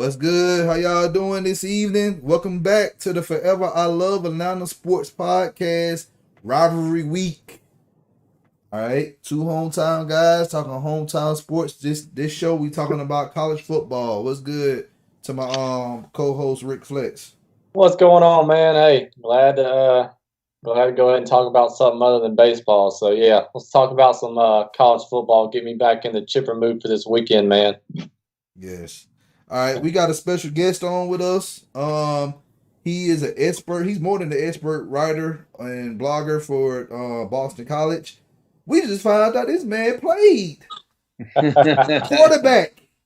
What's good? How y'all doing this evening? Welcome back to the Forever I Love Atlanta Sports Podcast, Rivalry Week. All right, two hometown guys talking hometown sports. This show we talking about college football. What's good to my co-host Rick Flex? What's going on, man? Hey, glad to go ahead and talk about something other than baseball. So yeah, let's talk about some college football. Get me back in the chipper mood for this weekend, man. Yes. All right, we got a special guest on with us. He is an expert. He's more than an expert writer and blogger for Boston College. We just found out this man played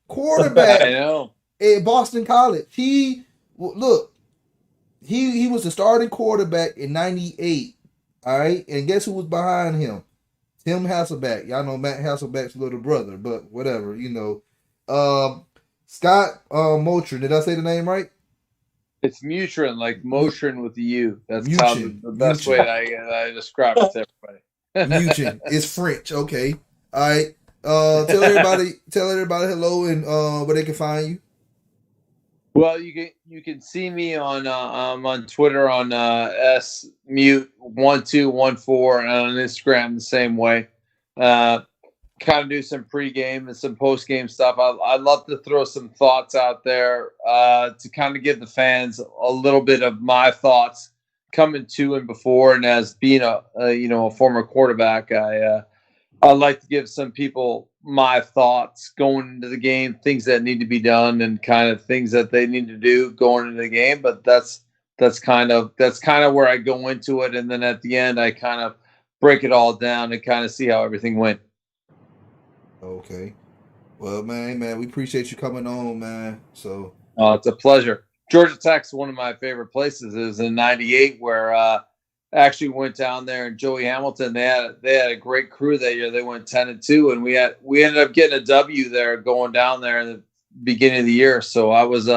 quarterback I know. at Boston College. He was the starting quarterback in '98. All right, and guess who was behind him? Tim Hasselbeck. Y'all know Matt Hasselbeck's little brother, but whatever, you know. Scott Motrin. Did I say the name right? It's Mutrin, like motion with the U. That's Mutrin. the best way that I describe it to everybody. Mutrin. It's French. Okay. All right. Tell everybody hello and where they can find you. Well, you can see me on Twitter on smute1214 and on Instagram the same way. Kind of do some pregame and some postgame stuff. I'd love to throw some thoughts out there to kind of give the fans a little bit of my thoughts coming to and before, and as being a former quarterback, I'd like to give some people my thoughts going into the game, things that need to be done, and kind of things that they need to do going into the game. But that's kind of where I go into it, and then at the end I kind of break it all down and kind of see how everything went. Okay. Well, man, we appreciate you coming on, man. So it's a pleasure. Georgia Tech's one of my favorite places. It was in '98 where I actually went down there, and Joey Hamilton, they had a great crew that year. They went 10-2, and we ended up getting a W there going down there in the beginning of the year. So I was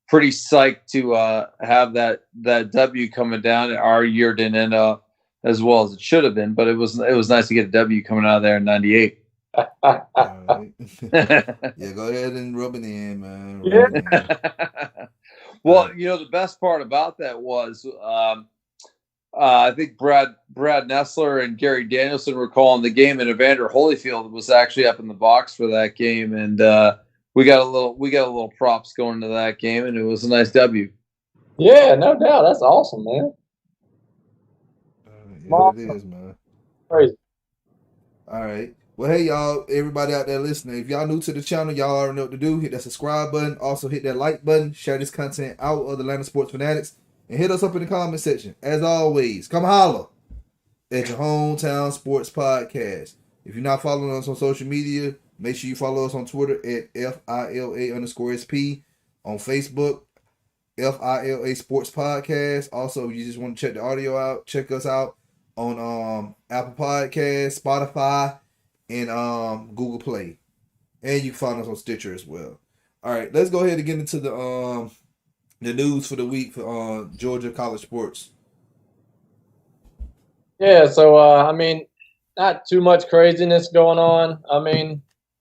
pretty psyched to have that W coming down. Our year didn't end up as well as it should have been, but it was nice to get a W coming out of there in '98. all right. Yeah, go ahead and rub it in, man. Rub it in. Well, the best part about that was I think Brad Nessler and Gary Danielson were calling the game, and Evander Holyfield was actually up in the box for that game, and we got a little props going into that game, and it was a nice W. Yeah, no doubt. That's awesome, man. Yeah, it is, man. Crazy. All right. Well, hey, y'all, everybody out there listening, if y'all new to the channel, y'all already know what to do. Hit that subscribe button. Also, hit that like button. Share this content out with the Atlanta Sports Fanatics. And hit us up in the comment section. As always, come holla at your hometown sports podcast. If you're not following us on social media, make sure you follow us on Twitter at FILA_SP. On Facebook, FILA Sports Podcast. Also, if you just want to check the audio out, check us out on Apple Podcasts, Spotify, and Google Play. And you can find us on Stitcher as well. All right, let's go ahead and get into the news for the week for Georgia college sports. Yeah, so not too much craziness going on.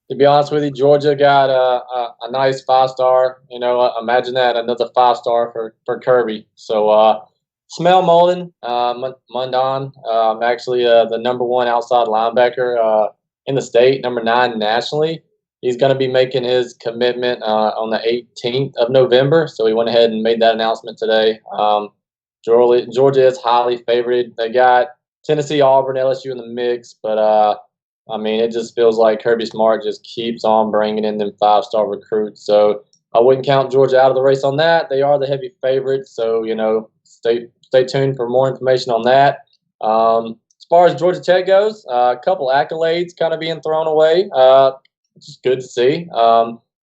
To be honest with you, Georgia got a nice 5-star. Imagine that, another 5-star for Kirby. So Smell Mullen, Mundon, actually the number 1 outside linebacker in the state, number 9 nationally. He's going to be making his commitment on the 18th of November. So he went ahead and made that announcement today. Georgia is highly favored. They got Tennessee, Auburn, LSU in the mix. But, it just feels like Kirby Smart just keeps on bringing in them 5-star recruits. So I wouldn't count Georgia out of the race on that. They are the heavy favorites. So, stay tuned for more information on that. As far as Georgia Tech goes, a couple accolades kind of being thrown away. Which is good to see.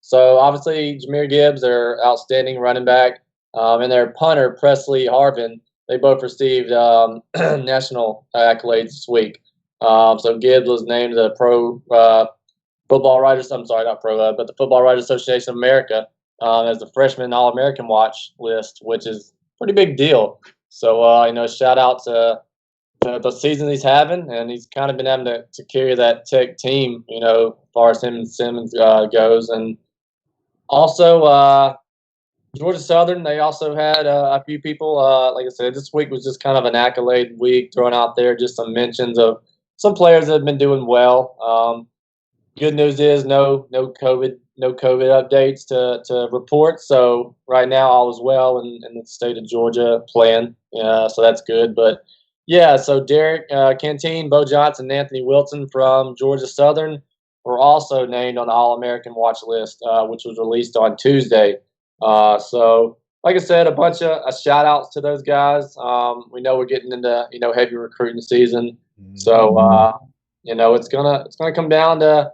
So obviously Jahmyr Gibbs, their outstanding running back, and their punter Presley Harvin, they both received national accolades this week. So Gibbs was named the Football Writers. I'm sorry, not pro, but the Football Writers Association of America as the freshman All-American watch list, which is a pretty big deal. So shout out to the season he's having, and he's kind of been having to carry that Tech team, as far as him and Simmons goes. And also, Georgia Southern, they also had a few people. Like I said, this week was just kind of an accolade week, throwing out there just some mentions of some players that have been doing well. Good news is no COVID updates to report. So right now all is well in the state of Georgia playing. So that's good. But yeah, so Derek Canteen, Bo Johnson, and Anthony Wilson from Georgia Southern were also named on the All American watch list, which was released on Tuesday. So like I said, a bunch of shout outs to those guys. We know we're getting into heavy recruiting season, so it's gonna come down to,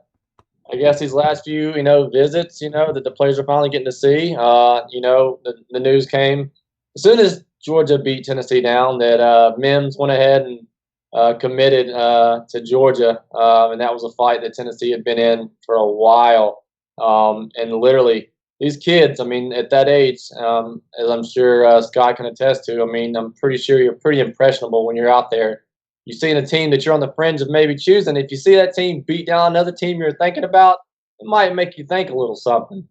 I guess, these last few, visits, that the players are finally getting to see. The news came as soon as Georgia beat Tennessee down that Mims went ahead and committed to Georgia, and that was a fight that Tennessee had been in for a while. And literally, these kids, I mean, at that age, as I'm sure Scott can attest to, I mean, I'm pretty sure you're pretty impressionable when you're out there. You see a team that you're on the fringe of maybe choosing. If you see that team beat down another team you're thinking about, it might make you think a little something.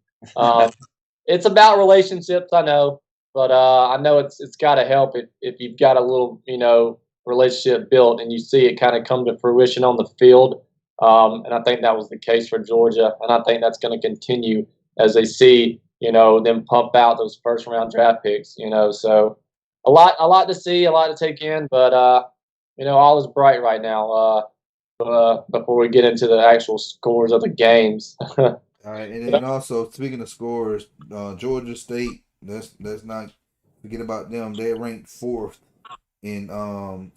It's about relationships, I know, but I know it's got to help if you've got a little relationship built and you see it kind of come to fruition on the field. And I think that was the case for Georgia, and I think that's going to continue as they see them pump out those first round draft picks. So a lot to see, a lot to take in, but all is bright right now. Before we get into the actual scores of the games. All right, and then also speaking of scores, Georgia State. Let's not forget about them. They're ranked fourth in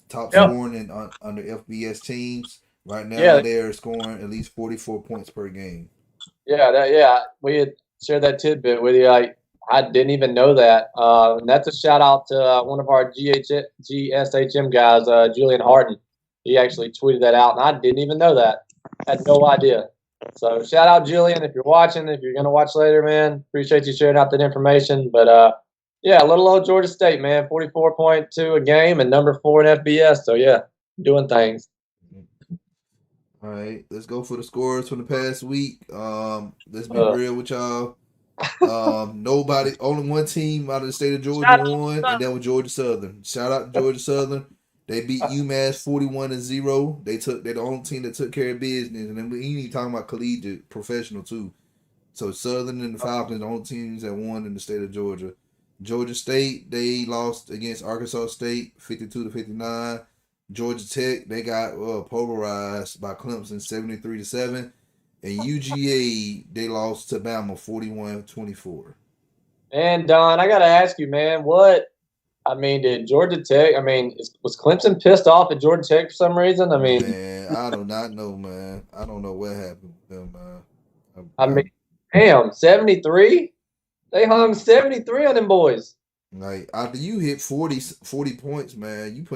top scoring in under FBS teams right now. Yeah. They're scoring at least 44 points per game. Yeah, we had shared that tidbit with you. I didn't even know that. And that's a shout out to one of our GSHM guys, Julian Harden. He actually tweeted that out, and I didn't even know that. Had no idea. So shout out, Julian, if you're watching, if you're going to watch later, man. Appreciate you sharing out that information. But, yeah, little old Georgia State, man, 44.2 a game and number 4 in FBS. So, yeah, doing things. All right, let's go for the scores from the past week. Let's be real with y'all. Only one team out of the state of Georgia won, and that was Georgia Southern. Shout out to Georgia Southern. They beat UMass 41-0. They're the only team that took care of business, and then we ain't even talking about collegiate, professional too. So Southern and the Falcons, the only teams that won in the state of Georgia. Georgia State, they lost against Arkansas State 52-59. Georgia Tech, they got pulverized by Clemson 73-7. And UGA, they lost to Bama 41-24. And Don, I gotta ask you, man, did Georgia Tech? Was Clemson pissed off at Georgia Tech for some reason? Man, I do not know, man. I don't know what happened with them, man. Damn, 73? They hung 73 on them boys. Like after you hit 40 points, man,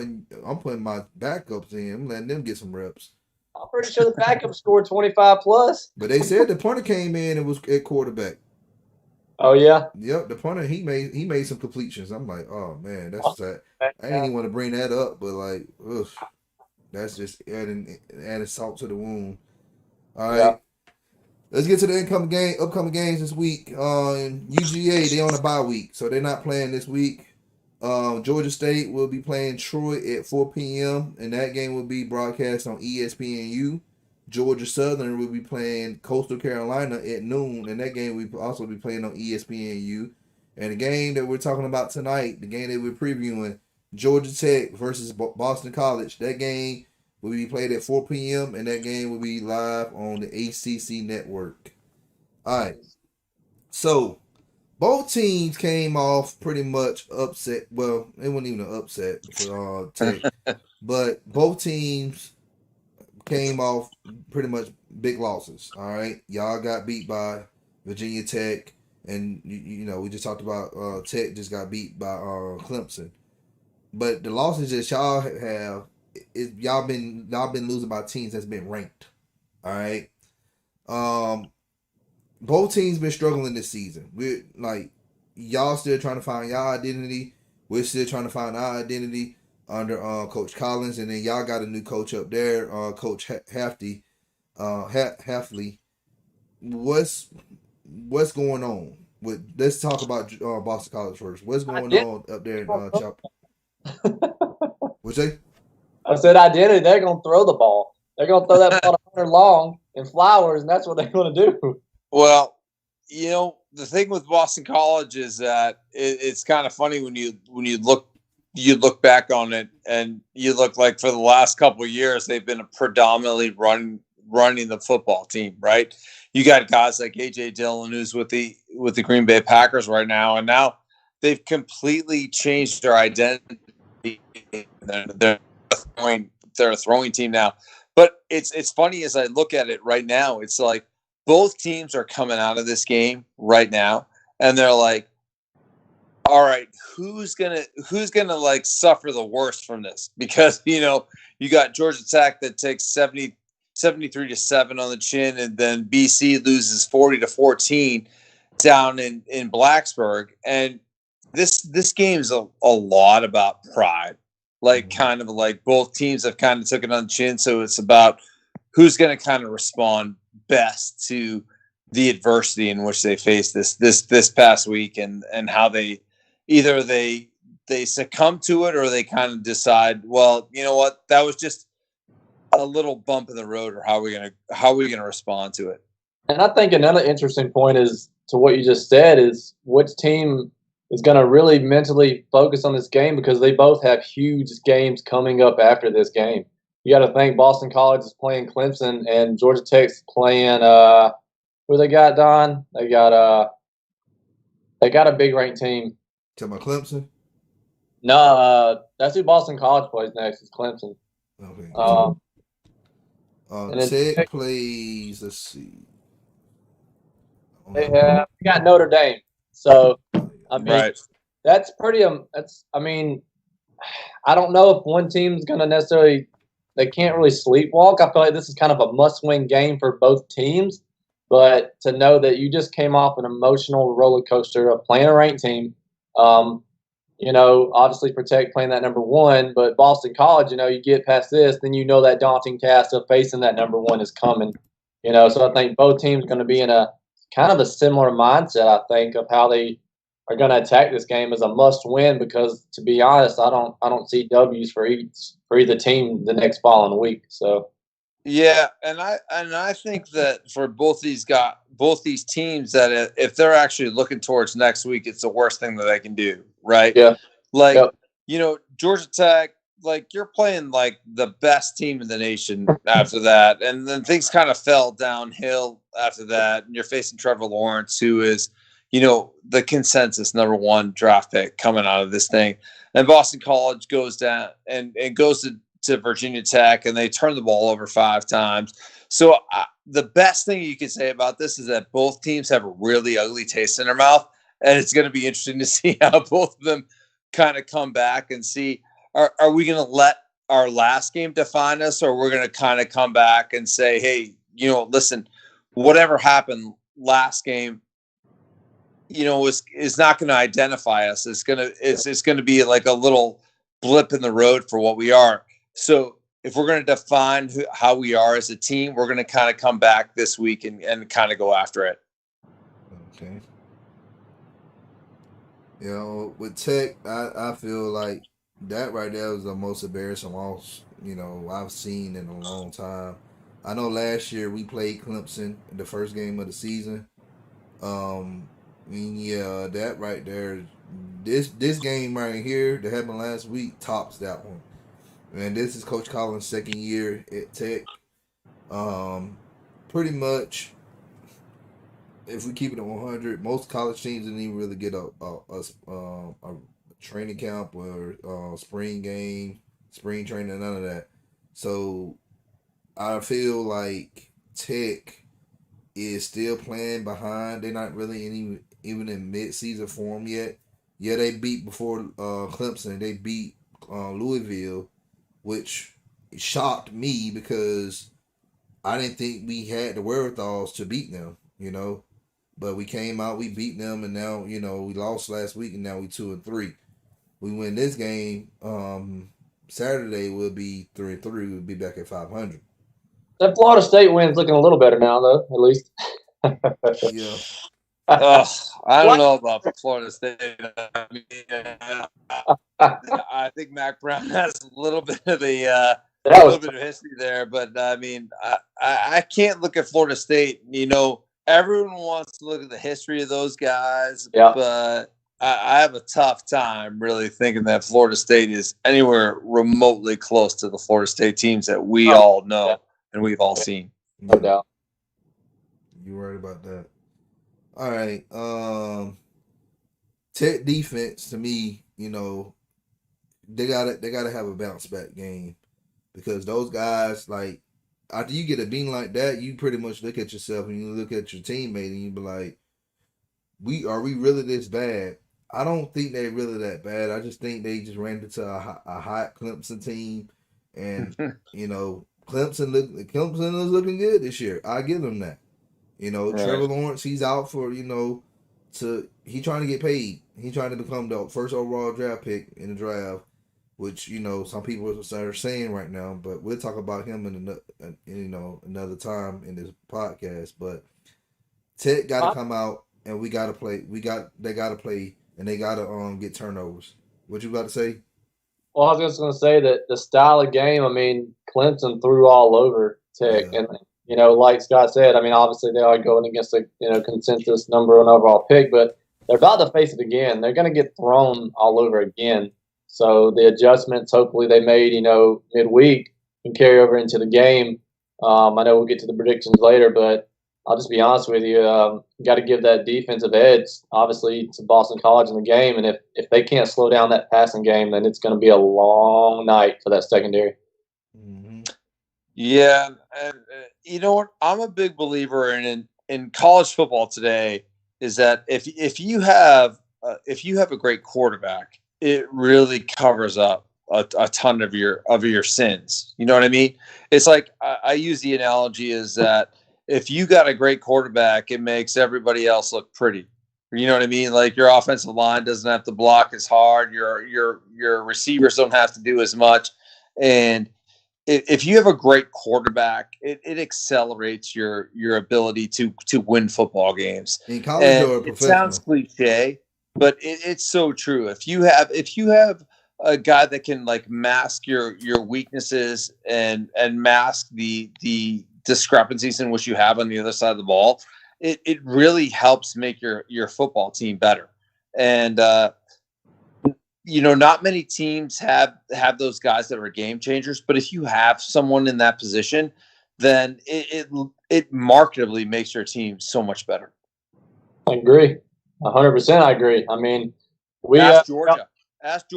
I'm putting my backups in. I'm letting them get some reps. I'm pretty sure the backup scored 25 plus. But they said the punter came in and was at quarterback. Oh yeah. Yep, the punter he made some completions. I'm like, oh man, that's sad. I didn't even want to bring that up, but like, ugh, that's just adding salt to the wound. All right. Yeah. Let's get to the upcoming games this week. UGA, they on a bye week, so they're not playing this week. Georgia State will be playing Troy at 4 p.m. and that game will be broadcast on ESPNU. Georgia Southern will be playing Coastal Carolina at noon, and that game will also be playing on ESPNU. And the game that we're talking about tonight, the game that we're previewing, Georgia Tech versus Boston College, that game will be played at 4 p.m. and that game will be live on the ACC network. All right. So, both teams came off pretty much upset. Well, it wasn't even an upset for Tech. But both teams came off pretty much big losses. All right. Y'all got beat by Virginia Tech. And, we just talked about Tech just got beat by Clemson. But the losses that y'all have, y'all been losing by teams that's been ranked. All right. Both teams been struggling this season. We're like, y'all still trying to find y'all identity. We're still trying to find our identity under Coach Collins, and then y'all got a new coach up there, Coach Hafley. What's going on? let's talk about Boston College first. What's going Identity. on up there in Chop? What's that? I said identity. They're going to throw the ball. They're going to throw that ball 100 long in Flowers, and that's what they're going to do. Well, the thing with Boston College is that it's kind of funny when you look back on it, and you look like for the last couple of years they've been predominantly running the football team, right? You got guys like AJ Dillon, who's with the Green Bay Packers right now, and now they've completely changed their identity. They're a throwing team now. But it's funny as I look at it right now. It's like both teams are coming out of this game right now, and they're like, all right, who's gonna like suffer the worst from this? Because you got Georgia Tech that takes 73-7 on the chin, and then BC loses 40-14 down in Blacksburg. And this game's a lot about pride. Like, kind of like both teams have kind of took it on the chin, so it's about who's going to kind of respond best to the adversity in which they faced this past week, and how they either they succumb to it, or they kind of decide, well, you know what, that was just a little bump in the road, or how are we gonna respond to it. And I think another interesting point is to what you just said is which team is going to really mentally focus on this game, because they both have huge games coming up after this game. You got to think Boston College is playing Clemson, and Georgia Tech's playing who they got, Don? They got a big ranked team. Talking about Clemson? No, that's who Boston College plays next. Is Clemson. Okay. Tech Tech plays. Let's see. They got Notre Dame. So I mean, Right. that's pretty. I mean, I don't know if one team's going to necessarily. They can't really sleepwalk. I feel like this is kind of a must-win game for both teams. But to know that you just came off an emotional roller coaster of playing a ranked team, obviously for Tech playing that number one, but Boston College, you get past this, then that daunting task of facing that number one is coming. So I think both teams are going to be in a kind of a similar mindset, I think, of how they are going to attack this game as a must-win, because to be honest, I don't see W's for either team the next following week. So yeah, and I think that for both these teams, that if they're actually looking towards next week, it's the worst thing that they can do, right? Yeah. Like, yep. Georgia Tech, like, you're playing like the best team in the nation after that, and then things kind of fell downhill after that, and you're facing Trevor Lawrence, who is the consensus number one draft pick coming out of this thing. And Boston College goes down and goes to Virginia Tech, and they turn the ball over 5 times. So the best thing you can say about this is that both teams have a really ugly taste in their mouth, and it's going to be interesting to see how both of them kind of come back and see, are we going to let our last game define us, or we're going to kind of come back and say, hey, listen, whatever happened last game, is not going to identify us. It's going to be like a little blip in the road for what we are. So if we're going to define how we are as a team, we're going to kind of come back this week and kind of go after it. Okay. With Tech, I feel like that right there was the most embarrassing loss, I've seen in a long time. I know last year we played Clemson in the first game of the season. That right there, this game right here that happened last week tops that one. And this is Coach Collins' second year at Tech. Pretty much, if we keep it at 100, most college teams didn't even really get a training camp or spring game, spring training, none of that. So I feel like Tech is still playing behind. They're not really even in mid-season form yet. Yeah, they beat before Clemson. They beat Louisville, which shocked me because I didn't think we had the wherewithals to beat them, But we came out, we beat them, and now, we lost last week, and now we 2-3. We win this game, Saturday we'll be 3-3. We'll be back at 500. That Florida State win's looking a little better now, though, at least. Yeah. I don't know about Florida State. I mean, I think Mac Brown has a little bit of a little bit of history there, but I mean, I can't look at Florida State. You know, everyone wants to look at the history of those guys, but I have a tough time really thinking that Florida State is anywhere remotely close to the Florida State teams that we all know and we've all seen. No doubt. You're right about that. All right. Tech defense to me, you know, they gotta have a bounce back game because those guys, like, after you get a bean like that, you pretty much look at yourself and you look at your teammate and you be like, are we really this bad? I don't think they're really that bad. I just think they just ran into a hot Clemson team, and you know, Clemson is looking good this year. I give them that. You know, right. Trevor Lawrence, he's out for, you know, he trying to get paid. He's trying to become the first overall draft pick in the draft, which, you know, some people are saying right now, but we'll talk about him in another time in this podcast. But Tech got to come out and we got to play. They got to play and they got to get turnovers. What you about to say? Well, I was just going to say that the style of game, I mean, Clemson threw all over Tech. Yeah. And, you know, like Scott said, I mean, obviously they are going against a, you know, consensus number one overall pick, but they're about to face it again. They're going to get thrown all over again. So the adjustments, hopefully they made, you know, midweek can carry over into the game. I know we'll get to the predictions later, but I'll just be honest with you. Got to give that defensive edge, obviously, to Boston College in the game. And if they can't slow down that passing game, then it's going to be a long night for that secondary. Mm-hmm. Yeah. And, you know what? I'm a big believer in college football today is that if you have a great quarterback, it really covers up a ton of your sins. You know what I mean? It's like I use the analogy is that if you got a great quarterback, it makes everybody else look pretty. You know what I mean? Like your offensive line doesn't have to block as hard. Your receivers don't have to do as much. And if you have a great quarterback, it accelerates your ability to win football games. In college, it sounds cliche, but it's so true. If you have a guy that can like mask your weaknesses and mask the discrepancies in which you have on the other side of the ball, it really helps make your football team better. And you know, not many teams have those guys that are game changers, but if you have someone in that position, then it markedly makes your team so much better. I agree. 100%. I agree. I mean, ask Georgia. Ask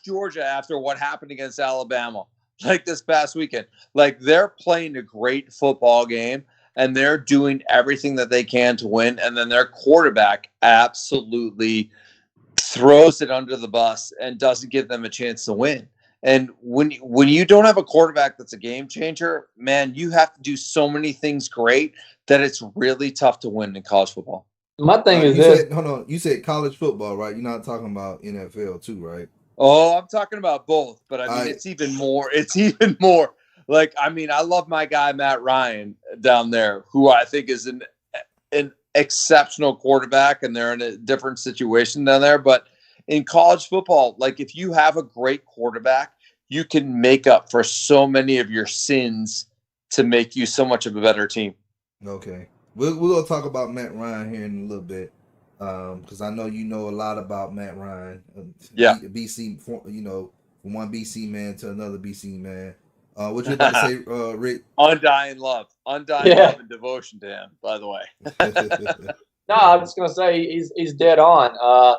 Georgia after what happened against Alabama, like this past weekend. Like they're playing a great football game and they're doing everything that they can to win, and then their quarterback absolutely throws it under the bus and doesn't give them a chance to win. And when you don't have a quarterback that's a game changer, man, you have to do so many things great that it's really tough to win in college football. My thing is this. Hold on. You said college football, right? You're not talking about NFL too, right? Oh, I'm talking about both, but I mean, it's even more. It's even more. Like, I mean, I love my guy Matt Ryan down there, who I think is an exceptional quarterback, and they're in a different situation down there. But in college football, like if you have a great quarterback, you can make up for so many of your sins to make you so much of a better team. Okay, we're gonna talk about Matt Ryan here in a little bit, because I know you know a lot about Matt Ryan. Yeah, BC, you know, from one BC man to another BC man. What you about to say, Rick? Undying love and devotion to him, by the way. No, I'm just gonna say he's dead on.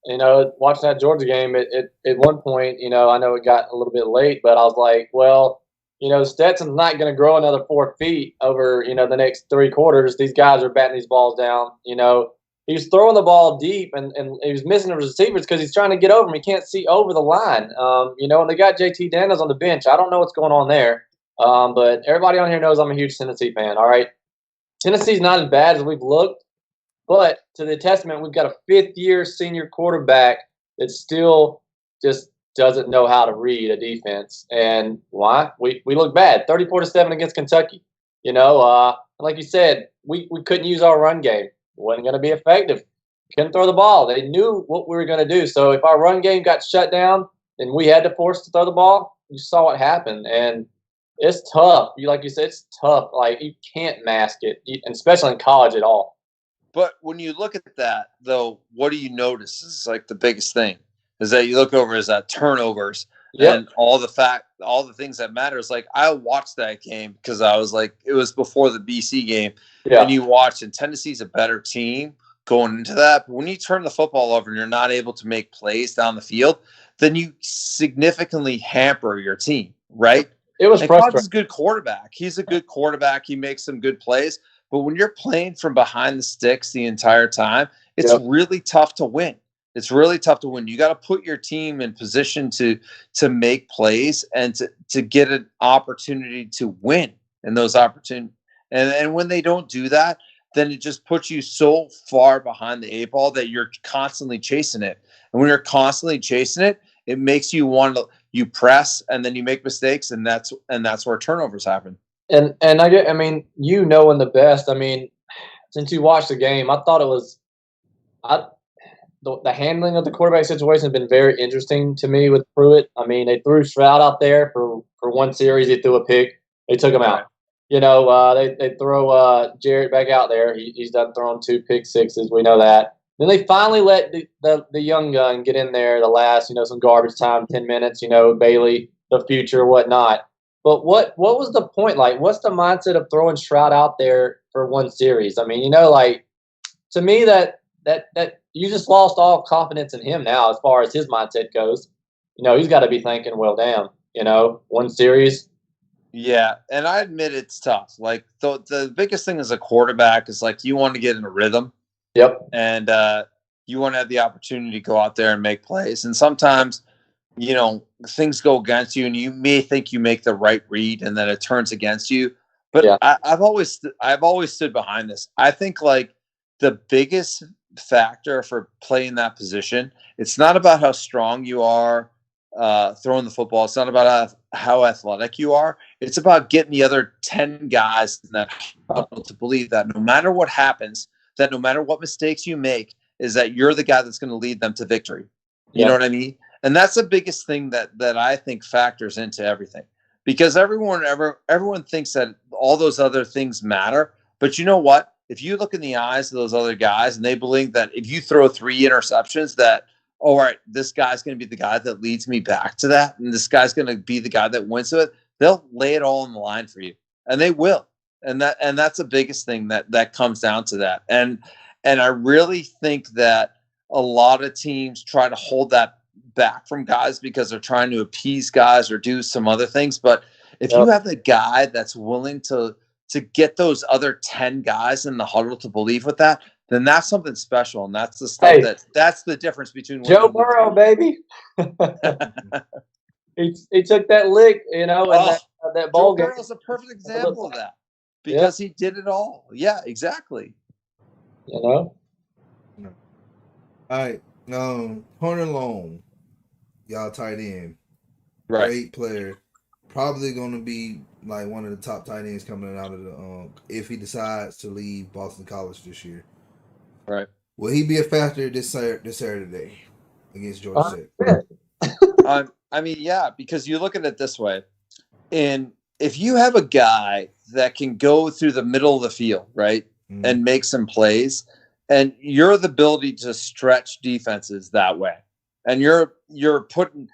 You know, watching that Georgia game, at one point, you know, I know it got a little bit late, but I was like, well, you know, Stetson's not going to grow another 4 feet over, you know, the next 3 quarters. These guys are batting these balls down. You know, he was throwing the ball deep and he was missing the receivers because he's trying to get over them. He can't see over the line. You know, and they got JT Daniels on the bench. I don't know what's going on there. But everybody on here knows I'm a huge Tennessee fan. All right. Tennessee's not as bad as we've looked, but to the testament, we've got a 5th-year senior quarterback that still just doesn't know how to read a defense. And why? We look bad. 34-7 against Kentucky. You know, like you said, we couldn't use our run game. wasn't going to be effective. Couldn't throw the ball. They knew what we were going to do. So if our run game got shut down and we had to force to throw the ball, you saw what happened. And it's tough. Like you said, it's tough. Like, you can't mask it, and especially in college at all. But when you look at that, though, what do you notice is like the biggest thing is that you look over is that turnovers and all the things that matters. Like, I watched that game because I was like, it was before the BC game, and you watch, and Tennessee's a better team going into that. But when you turn the football over and you're not able to make plays down the field, then you significantly hamper your team, right? It was frustrating. Cobb's a good quarterback. He's a good quarterback. He makes some good plays. But when you're playing from behind the sticks the entire time, it's really tough to win. It's really tough to win. You got to put your team in position to make plays and to get an opportunity to win in those opportunities. And when they don't do that, then it just puts you so far behind the eight ball that you're constantly chasing it. And when you're constantly chasing it, it makes you you press and then you make mistakes, and that's where turnovers happen. And I mean, you knowing the best. I mean, since you watched the game, I thought it was the handling of the quarterback situation has been very interesting to me with Pruitt. I mean, they threw Stroud out there for one series. He threw a pick. They took him out. You know, they throw Jarrett back out there. He's done throwing 2 pick sixes. We know that. Then they finally let the young gun get in there the last, some garbage time, 10 minutes, Bailey, the future, whatnot. But what was the point? Like, what's the mindset of throwing Stroud out there for one series? I mean, to me that you just lost all confidence in him now as far as his mindset goes. He's got to be thinking, well, damn, one series. Yeah, and I admit it's tough. Like, the biggest thing as a quarterback is, like, you want to get in a rhythm. Yep. And you want to have the opportunity to go out there and make plays. And sometimes, things go against you, and you may think you make the right read, and then it turns against you. But I've always stood behind this. I think, like, the biggest factor for playing that position, it's not about how strong you are throwing the football. It's not about how athletic you are. It's about getting the other 10 guys in that huddle to believe that no matter what happens, that no matter what mistakes you make, is that you're the guy that's going to lead them to victory. You know what I mean? And that's the biggest thing that I think factors into everything, because everyone thinks that all those other things matter. But you know what? If you look in the eyes of those other guys and they believe that if you throw 3 interceptions, that, all right, this guy's going to be the guy that leads me back to that, and this guy's going to be the guy that wins it, they'll lay it all on the line for you, and they will. And that's the biggest thing that comes down to that. And I really think that a lot of teams try to hold that back from guys because they're trying to appease guys or do some other things. But if you have the guy that's willing to get those other 10 guys in the huddle to believe with that, then that's something special. And that's the stuff that's the difference between Joe Burrow, baby. he took that lick, in that ball game. Joe Burrow's a perfect example of that. Because he did it all. Yeah, exactly. All right. Hunter Long, y'all tight end. Right. Great player. Probably going to be like one of the top tight ends coming out of the if he decides to leave Boston College this year. Right. Will he be a factor this Saturday against Georgia State? I mean, yeah, because you look at it this way. And if you have a guy that can go through the middle of the field, right, and make some plays, and you're the ability to stretch defenses that way, and you're putting.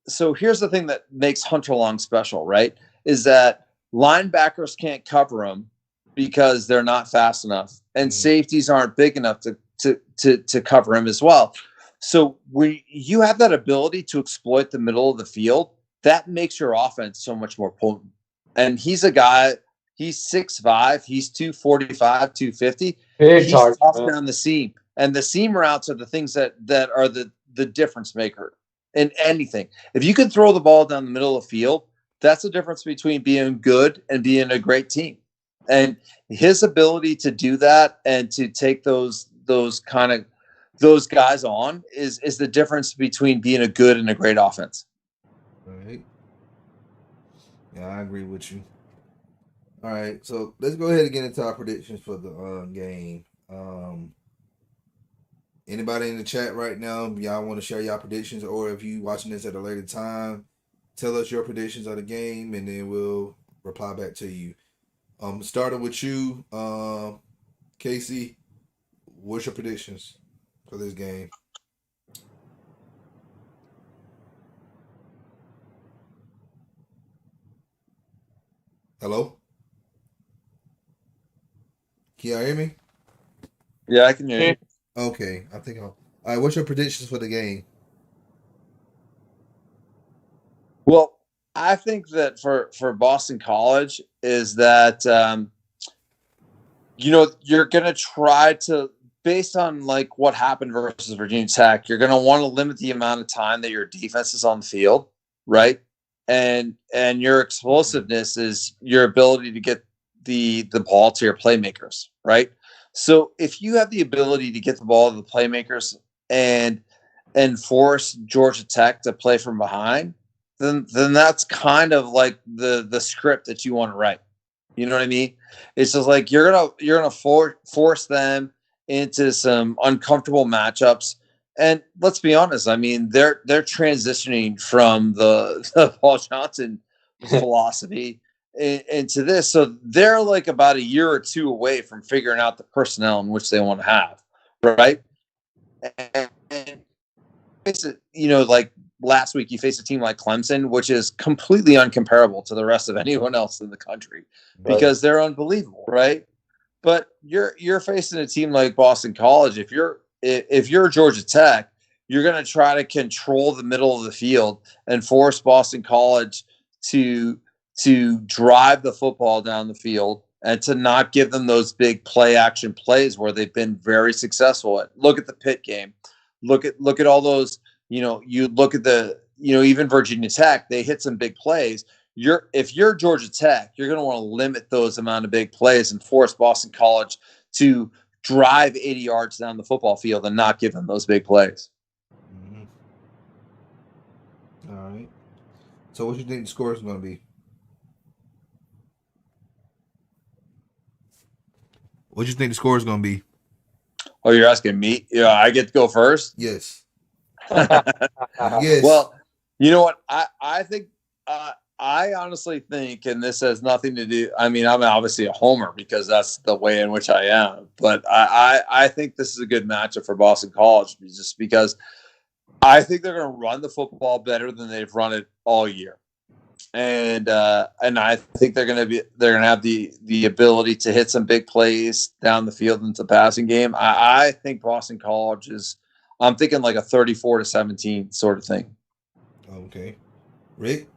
So here's the thing that makes Hunter Long special, right, is that linebackers can't cover him because they're not fast enough, and safeties aren't big enough to cover him as well. So when you have that ability to exploit the middle of the field, that makes your offense so much more potent. And he's a guy, he's 6'5", he's 245, 250. He's tough down the seam. And the seam routes are the things that are the difference maker in anything. If you can throw the ball down the middle of the field, that's the difference between being good and being a great team. And his ability to do that and to take those guys on is the difference between being a good and a great offense. Right. Yeah, I agree with you. All right, so let's go ahead and get into our predictions for the game. Um, Anybody in the chat right now, y'all want to share y'all predictions, or if you watching this at a later time, tell us your predictions of the game, and then we'll reply back to you. Starting with you, Casey. What's your predictions for this game? Hello? Can y'all hear me? Yeah, I can hear you. Okay, I think I'll. All right, what's your predictions for the game? Well, I think that for Boston College is that you're going to try to, based on like what happened versus Virginia Tech, you're going to want to limit the amount of time that your defense is on the field, right? And your explosiveness is your ability to get the ball to your playmakers, right? So if you have the ability to get the ball to the playmakers and force Georgia Tech to play from behind, then that's kind of like the script that you want to write. You know what I mean? It's just like you're gonna force them into some uncomfortable matchups. And let's be honest, I mean they're transitioning from the Paul Johnson philosophy into this, so they're like about a year or two away from figuring out the personnel in which they want to have, right? And like last week you faced a team like Clemson, which is completely uncomparable to the rest of anyone else in the country because they're unbelievable, right? But you're facing a team like Boston College. If you're Georgia Tech, you're going to try to control the middle of the field and force Boston College to drive the football down the field and to not give them those big play action plays where they've been very successful at. Look at the Pitt game. Look at all those, you look at even Virginia Tech, they hit some big plays. If you're Georgia Tech, you're going to want to limit those amount of big plays and force Boston College to drive 80 yards down the football field and not give them those big plays. Mm-hmm. All right. So what do you think the score is going to be? What do you think the score is going to be? Oh, you're asking me? Yeah, I get to go first? Yes. Yes. Well, you know what? I think I honestly think, and this has nothing to do, I mean, I'm obviously a homer because that's the way in which I am, but I think this is a good matchup for Boston College just because I think they're going to run the football better than they've run it all year. And I think they're going to have the ability to hit some big plays down the field into the passing game. I think Boston College I'm thinking like a 34-17 sort of thing. Okay. Rick?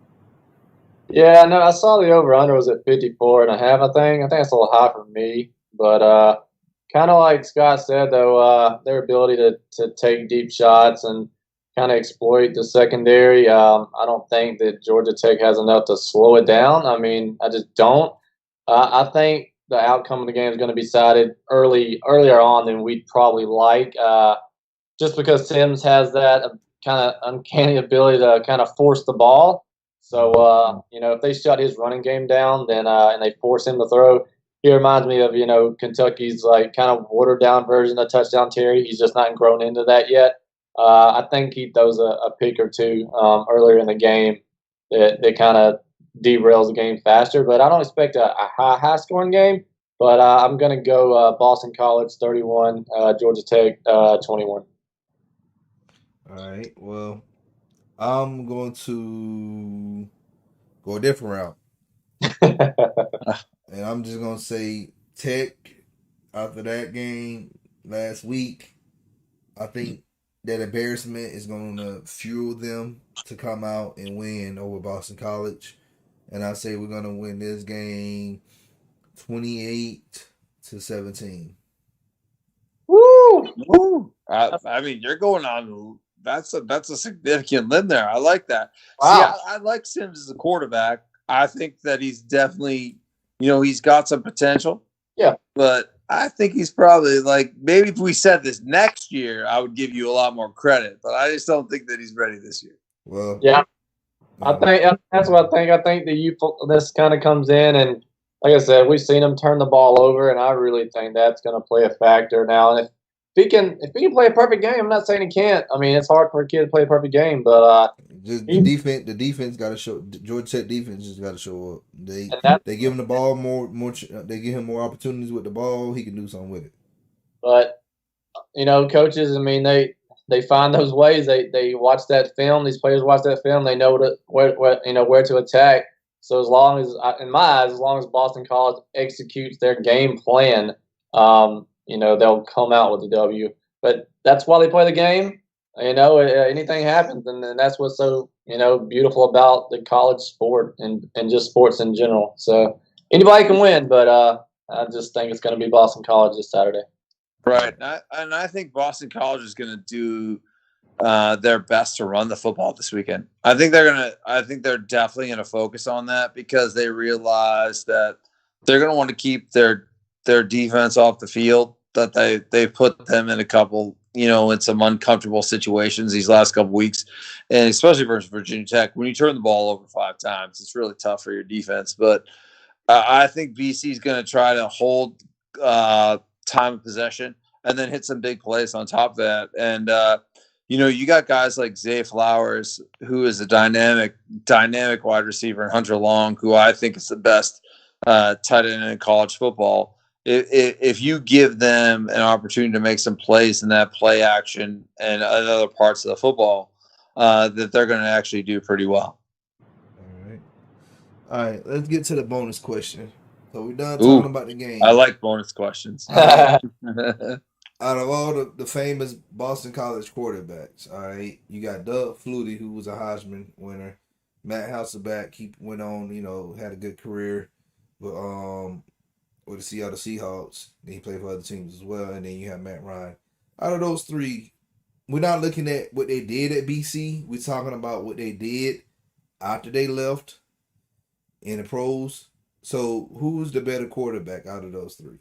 Yeah, no, I saw the over-under was at 54.5, I think. I think it's a little high for me. But kind of like Scott said, though, their ability to take deep shots and kind of exploit the secondary, I don't think that Georgia Tech has enough to slow it down. I mean, I just don't. I think the outcome of the game is going to be decided earlier on than we'd probably like, just because Sims has that kind of uncanny ability to kind of force the ball. So, if they shut his running game down, then and they force him to throw, he reminds me of, Kentucky's like kind of watered down version of touchdown Terry. He's just not grown into that yet. I think he throws a pick or two earlier in the game that kind of derails the game faster. But I don't expect a high scoring game. But I'm going to go Boston College 31, Georgia Tech 21. All right. Well, I'm going to go a different route. And I'm just going to say Tech, after that game last week, I think that embarrassment is going to fuel them to come out and win over Boston College. And I say we're going to win this game 28-17. Woo! Woo! I mean, you're going on. That's a significant limb there. I like that. Wow. See, I like Sims as a quarterback. I think that he's definitely, he's got some potential. Yeah. But I think he's probably like, maybe if we said this next year, I would give you a lot more credit. But I just don't think that he's ready this year. Well, yeah. I think that's what I think. I think the youth this kind of comes in and like I said, we've seen him turn the ball over, and I really think that's going to play a factor now. And if he can play a perfect game, I'm not saying he can't. I mean, it's hard for a kid to play a perfect game, but Just the defense got to show. Georgia Tech defense just got to show up. They give him the ball more. They give him more opportunities with the ball. He can do something with it. But coaches, I mean, they find those ways. They watch that film. These players watch that film. They know where to attack. So as long as, in my eyes, as long as Boston College executes their game plan, they'll come out with the W. But that's why they play the game. Anything happens, and that's what's so beautiful about the college sport and just sports in general. So anybody can win, but I just think it's going to be Boston College this Saturday. Right, and I think Boston College is going to do their best to run the football this weekend. I think they're definitely going to focus on that because they realize that they're going to want to keep their defense off the field. That they put them in a couple, in some uncomfortable situations these last couple weeks, and especially versus Virginia Tech. When you turn the ball over 5 times, it's really tough for your defense. But I think BC is going to try to hold time of possession and then hit some big plays on top of that. And you got guys like Zay Flowers, who is a dynamic wide receiver, and Hunter Long, who I think is the best tight end in college football. If you give them an opportunity to make some plays in that play action and other parts of the football, that they're going to actually do pretty well. All right, let's get to the bonus question. So we're done talking about the game. I like bonus questions. Out of all the famous Boston College quarterbacks, all right, you got Doug Flutie, who was a Heisman winner. Matt Hasselbeck, he went on, had a good career with the Seattle Seahawks. Then he played for other teams as well. And then you have Matt Ryan. Out of those 3, we're not looking at what they did at BC. We're talking about what they did after they left in the pros. So who's the better quarterback out of those 3?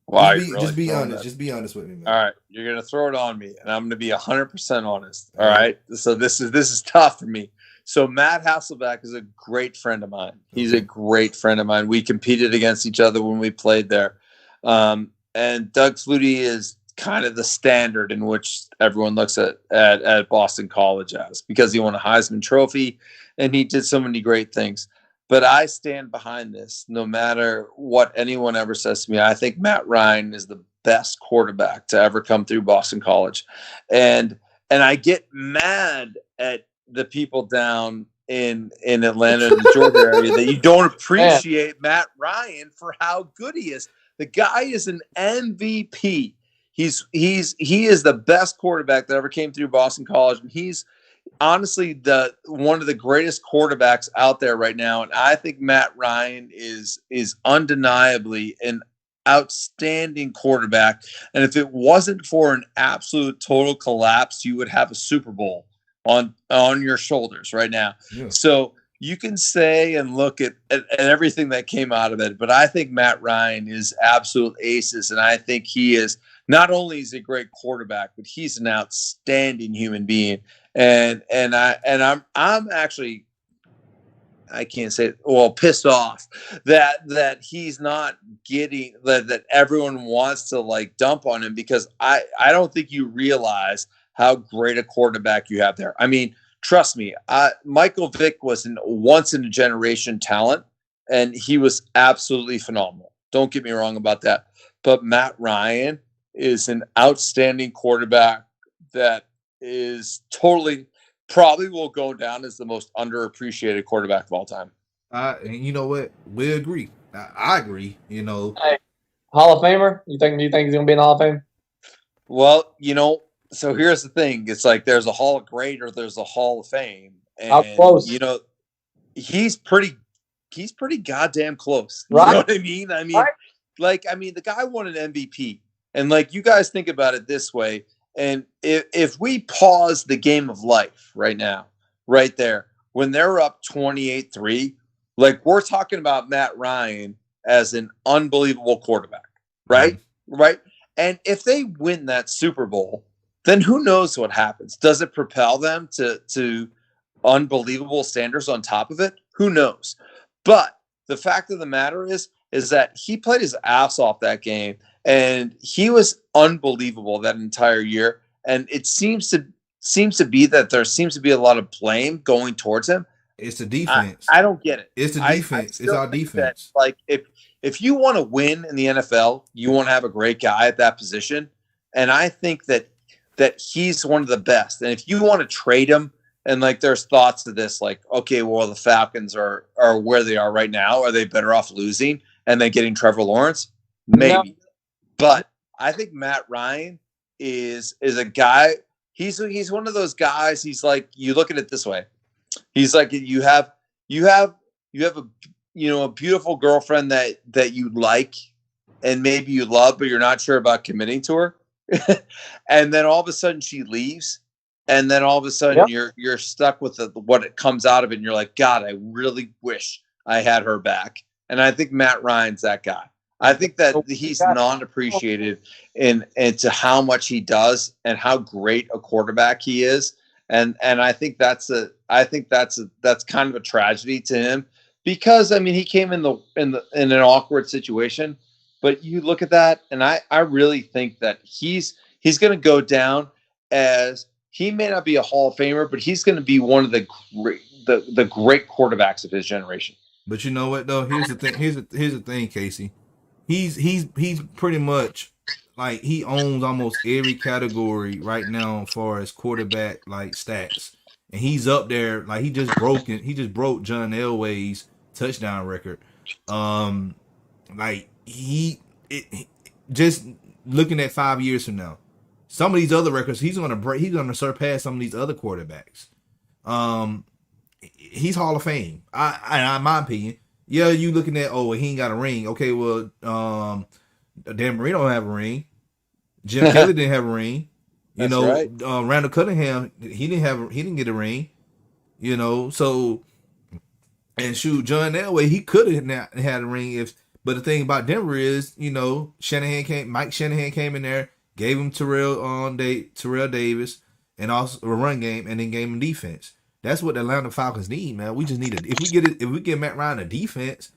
Wow, just be honest. Just be honest with me, man. All right, you're gonna throw it on me, and I'm gonna be 100% honest. All right. So this is tough for me. So Matt Hasselbeck is a great friend of mine. He's a great friend of mine. We competed against each other when we played there. And Doug Flutie is kind of the standard in which everyone looks at Boston College as, because he won a Heisman Trophy and he did so many great things. But I stand behind this no matter what anyone ever says to me. I think Matt Ryan is the best quarterback to ever come through Boston College. And I get mad at the people down in Atlanta and the Georgia area that you don't appreciate Matt Ryan for how good he is. The guy is an MVP. He is the best quarterback that ever came through Boston College, and he's honestly one of the greatest quarterbacks out there right now. And I think Matt Ryan is undeniably an outstanding quarterback. And if it wasn't for an absolute total collapse, you would have a Super Bowl on your shoulders right now. Yeah. So you can say and look at everything that came out of it, but I think Matt Ryan is absolute aces. And I think he is not only is a great quarterback, but he's an outstanding human being. And I'm actually, I can't say it, well, pissed off that he's not getting that everyone wants to like dump on him, because I don't think you realize how great a quarterback you have there. I mean, trust me, Michael Vick was a once in a generation talent, and he was absolutely phenomenal. Don't get me wrong about that. But Matt Ryan is an outstanding quarterback that is probably will go down as the most underappreciated quarterback of all time. And you know what? We agree. I agree. Hey, Hall of Famer? You think he's going to be in the Hall of Fame? Well, so here's the thing. It's like there's a Hall of Great or there's a Hall of Fame. And, how close? He's pretty goddamn close. Right? You know what I mean? The guy won an MVP. And like, you guys think about it this way. And if we pause the game of life right now, right there, when they're up 28-3, like we're talking about Matt Ryan as an unbelievable quarterback, right? Mm-hmm. Right. And if they win that Super Bowl, then who knows what happens? Does it propel them to unbelievable standards on top of it? Who knows? But the fact of the matter is that he played his ass off that game, and he was unbelievable that entire year. And it seems to be that there seems to be a lot of blame going towards him. It's the defense. I don't get it. It's the defense. It's our defense. That, like if you want to win in the NFL, you want to have a great guy at that position. And I think that he's one of the best. And if you want to trade him, and like there's thoughts to this, like, okay, well, the Falcons are where they are right now. Are they better off losing and then getting Trevor Lawrence? Maybe. No. But I think Matt Ryan is a guy. He's one of those guys. He's like, you look at it this way. He's like, you have a beautiful girlfriend that you like and maybe you love, but you're not sure about committing to her. And then all of a sudden she leaves, and then all of a sudden you're stuck with what it comes out of it, and you're like, God, I really wish I had her back. And I think Matt Ryan's that guy. I think that he's non-appreciated into how much he does and how great a quarterback he is. And I think that's kind of a tragedy to him, because I mean he came in an awkward situation. But you look at that, and I really think that he's going to go down as, he may not be a Hall of Famer, but he's going to be one of the great quarterbacks of his generation. But you know what though? Here's the thing. Here's the thing, Casey. He's pretty much like he owns almost every category right now as far as quarterback like stats, and he's up there. Like he just broke John Elway's touchdown record. Like just looking at 5 years from now, some of these other records he's gonna surpass some of these other quarterbacks. He's Hall of Fame. In my opinion. Yeah, you looking at, he ain't got a ring. Okay, well, Dan Marino don't have a ring. Jim Kelly didn't have a ring. You know, right. Randall Cunningham, he didn't get a ring. You know, so, and shoot, John Elway, he could have had a ring but the thing about Denver is, you know, Mike Shanahan came in there, gave him Terrell Davis, and also a run game, and then gave him defense. That's what the Atlanta Falcons need, man. We just need if we get Matt Ryan a defense,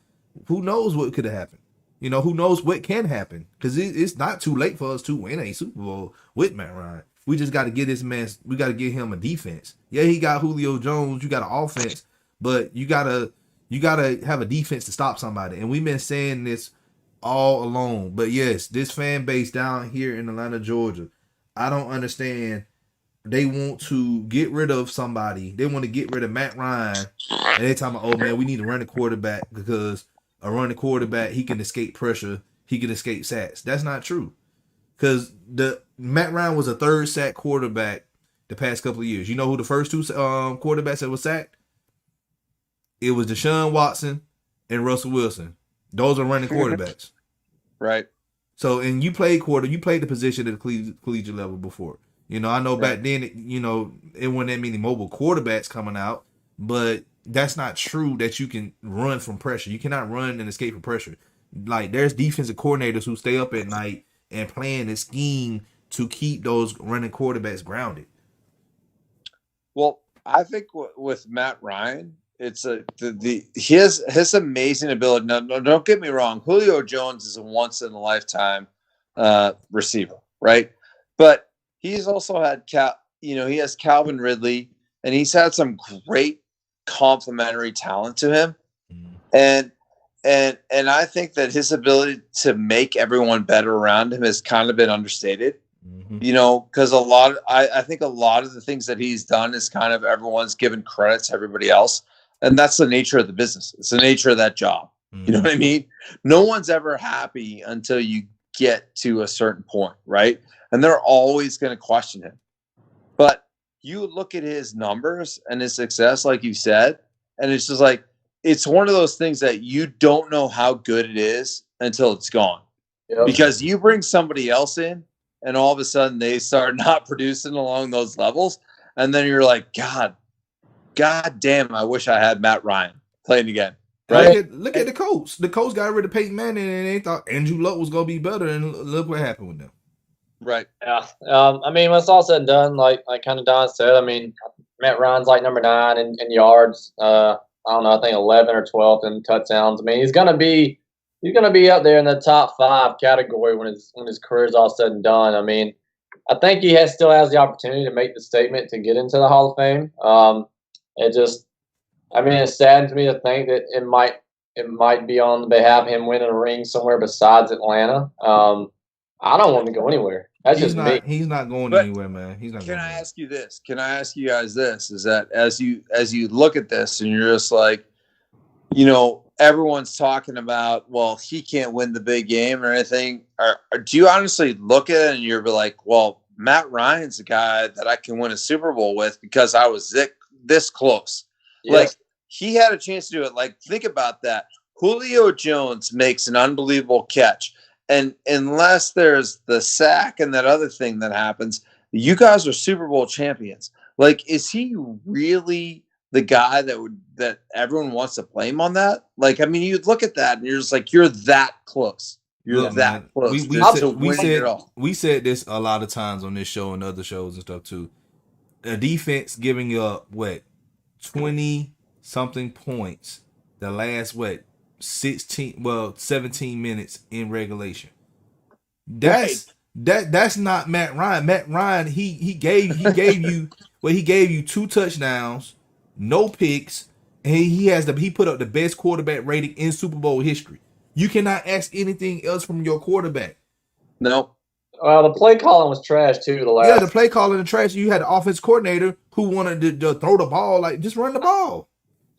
who knows what could have happened? You know, who knows what can happen? Because it's not too late for us to win a Super Bowl with Matt Ryan. We just got to get this man. We got to get him a defense. Yeah, he got Julio Jones. You got an offense, but you gotta have a defense to stop somebody. And we've been saying this all along. But yes, this fan base down here in Atlanta, Georgia, I don't understand. They want to get rid of somebody. They want to get rid of Matt Ryan. And they're talking about, man, we need to run the quarterback because a running quarterback, he can escape pressure. He can escape sacks. That's not true. Because Matt Ryan was a third sack quarterback the past couple of years. You know who the first two quarterbacks that was sacked? It was Deshaun Watson and Russell Wilson. Those are running quarterbacks. Right. So, and you played the position at the collegiate level before. You know, I know back then, you know, it wasn't that many mobile quarterbacks coming out, but that's not true that you can run from pressure. You cannot run and escape from pressure. Like, there's defensive coordinators who stay up at night and plan a scheme to keep those running quarterbacks grounded. Well, I think with Matt Ryan, it's his amazing ability. No, don't get me wrong. Julio Jones is a once in a lifetime receiver, right? But he's also had he has Calvin Ridley, and he's had some great complementary talent to him. And I think that his ability to make everyone better around him has kind of been understated. You know, because I think a lot of the things that he's done is kind of everyone's given credit to everybody else. And that's the nature of the business. It's the nature of that job. You know what I mean? No one's ever happy until you get to a certain point, right? And they're always going to question him. But you look at his numbers and his success, like you said, and it's just like, it's one of those things that you don't know how good it is until it's gone. Yep. Because you bring somebody else in and all of a sudden they start not producing along those levels. And then you're like, God damn, I wish I had Matt Ryan playing again. Right? Look at the Colts. The Colts got rid of Peyton Manning and they thought Andrew Luck was going to be better. And look what happened with them. Right. Yeah. I mean, when it's all said and done, like kind of Don said, I mean, Matt Ryan's like number 9 in yards. I don't know, I think 11th or 12th in touchdowns. I mean, he's gonna be up there in the top 5 category when his career's all said and done. I mean, I think he still has the opportunity to make the statement to get into the Hall of Fame. It just, I mean, it saddens me to think that it might be on the behalf of him winning a ring somewhere besides Atlanta. I don't want to go anywhere. That's just me. He's not going But anywhere, man. He's not. Can going I anywhere. ask you this? Can I ask you guys this? Is that as you look at this and you're just like, everyone's talking about, well, he can't win the big game or anything. Or do you honestly look at it and you're like, well, Matt Ryan's the guy that I can win a Super Bowl with because I was this close. Yes. Like, he had a chance to do it. Like, think about that. Julio Jones makes an unbelievable catch. And unless there's the sack and that other thing that happens, you guys are Super Bowl champions. Like, is he really the guy that everyone wants to blame on that? Like, I mean, you'd look at that and you're just like, you're that close. You're Look, that man, close we said this a lot of times on this show and other shows and stuff too. A defense giving you up 20 something points the last 17 minutes in regulation. That's not Matt Ryan. Matt Ryan, he gave you 2 touchdowns, no picks, and he put up the best quarterback rating in Super Bowl history. You cannot ask anything else from your quarterback. No. Well, the play calling was trash too. The play calling and trash. You had the offense coordinator who wanted to throw the ball, like just run the ball.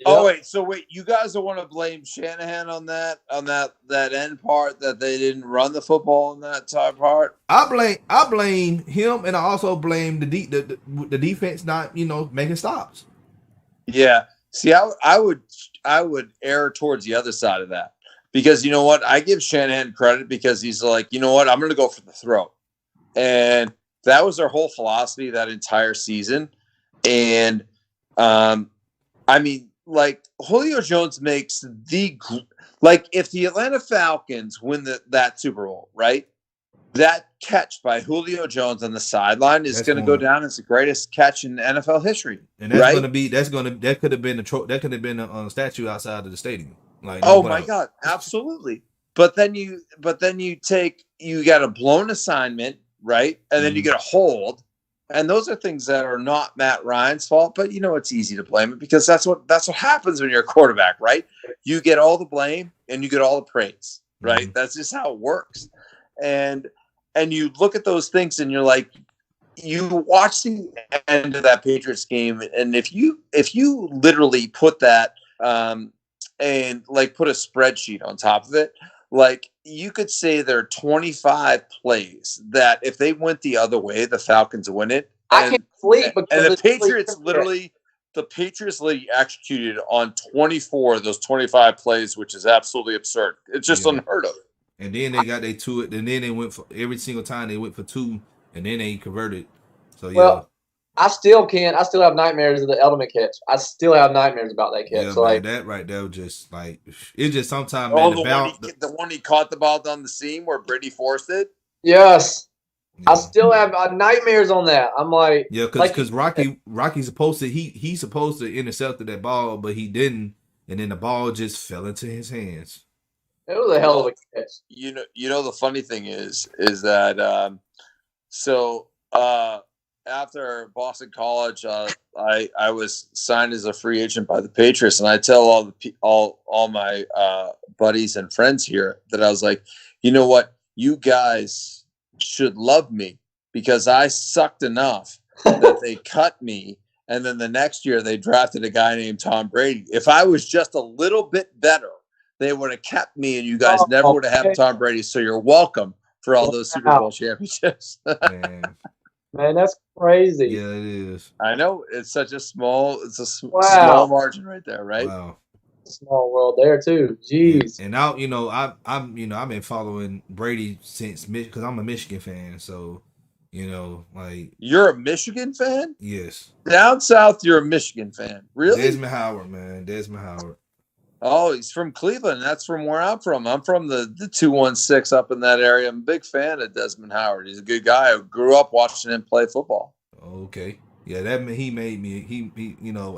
Yep. Wait, you guys don't want to blame Shanahan on that end part that they didn't run the football in that time part? I blame him, and I also blame the defense not making stops. Yeah. See, I would err towards the other side of that because you know what? I give Shanahan credit because he's like, you know what? I'm going to go for the throw, and that was their whole philosophy that entire season. And I mean, like Julio Jones makes if the Atlanta Falcons win that Super Bowl, right? That catch by Julio Jones on the sideline is going to go down as the greatest catch in NFL history. And that's going to be that could have been a statue outside of the stadium. Like, oh my God, absolutely. But then you got a blown assignment, right? And then you get a hold. And those are things that are not Matt Ryan's fault, but it's easy to blame it because that's what happens when you're a quarterback, right? You get all the blame and you get all the praise, right? Mm-hmm. That's just how it works. And you look at those things and you're like, you watch the end of that Patriots game, and if you literally put that and like put a spreadsheet on top of it, like you could say there are 25 plays that if they went the other way, the Falcons win it. I can't sleep because and the Patriots literally executed on 24 of those 25 plays, which is absolutely absurd. It's just unheard of. And then they got their 2, and then they went for every single time they went for 2, and then they converted. So Well, I still have nightmares of the Edelman catch. I still have nightmares about that catch. Yeah, so man, that right there was just like it's just sometimes. The one he caught the ball down the seam where Brady forced it. Yes, I still have nightmares on that. I'm like, because Rocky's supposed to he's supposed to intercept that ball, but he didn't, and then the ball just fell into his hands. It was a hell of a catch. You know the funny thing is that after Boston College, I was signed as a free agent by the Patriots, and I tell all my buddies and friends here that I was like, you know what, you guys should love me because I sucked enough that they cut me, and then the next year they drafted a guy named Tom Brady. If I was just a little bit better, they would have kept me, and you guys never would have had Tom Brady. So you're welcome for all those Super Bowl championships. Man, that's crazy. Yeah, it is. I know it's such a small small margin right there, right? Wow. Small world there too. Jeez. And now I've been following Brady since because I'm a Michigan fan, so like you're a Michigan fan? Yes. Down south, you're a Michigan fan, really? Desmond Howard, man, Desmond Howard. Oh, he's from Cleveland. That's from where I'm from. I'm from the 216 up in that area. I'm a big fan of Desmond Howard. He's a good guy. I grew up watching him play football. Okay. Yeah, he made me. He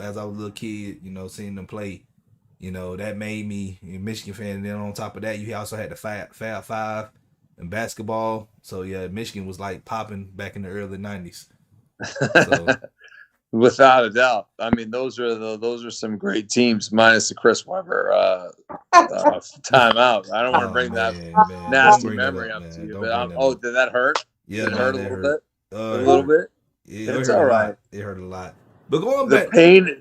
as I was a little kid, seeing him play, that made me a Michigan fan. And then on top of that, you also had the Fab Five in basketball. So yeah, Michigan was like popping back in the early '90s. So without a doubt, I mean those are some great teams, minus the Chris Webber timeout. I don't want to bring that nasty memory up to you, but did that hurt? Yeah, did it hurt a little bit? A little bit. It's all right. It hurt a lot. But going the back,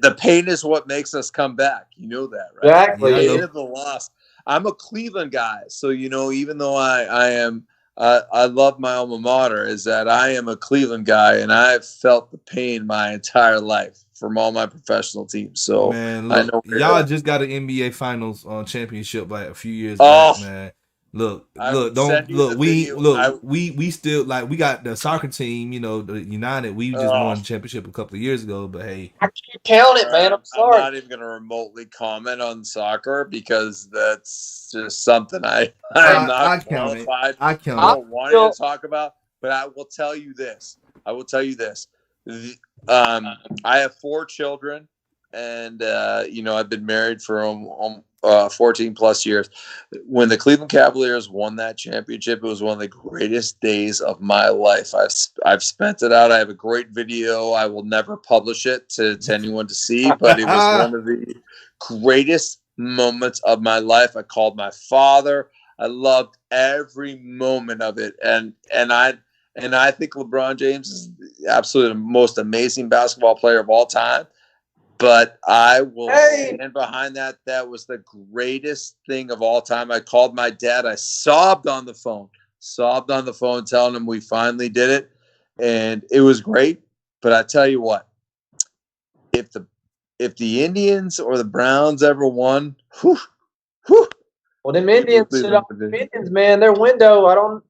the pain is what makes us come back. You know that, right? Exactly. Yeah, I know. The loss. I'm a Cleveland guy, so even though I am, I love my alma mater, is that I am a Cleveland guy, and I've felt the pain my entire life from all my professional teams. So man, I look, know y'all just got an NBA Finals championship like a few years back, man. Look, we still like we got the soccer team, the United. We just won the championship a couple of years ago, but hey, I can't count it, man. I'm sorry. I'm not even going to remotely comment on soccer because that's just something I'm not qualified. I count. I don't want to talk about, but I will tell you this. I have 4 children, and I've been married for 14 plus years. When the Cleveland Cavaliers won that championship, it was one of the greatest days of my life. I've spent it out. I have a great video. I will never publish it to anyone to see, but it was one of the greatest moments of my life. I called my father. I loved every moment of it, and I think LeBron James is absolutely the most amazing basketball player of all time. But I will stand behind that. That was the greatest thing of all time. I called my dad. I sobbed on the phone, telling him we finally did it. And it was great. But I tell you what, if the Indians or the Browns ever won, well, them Indians, man, their window,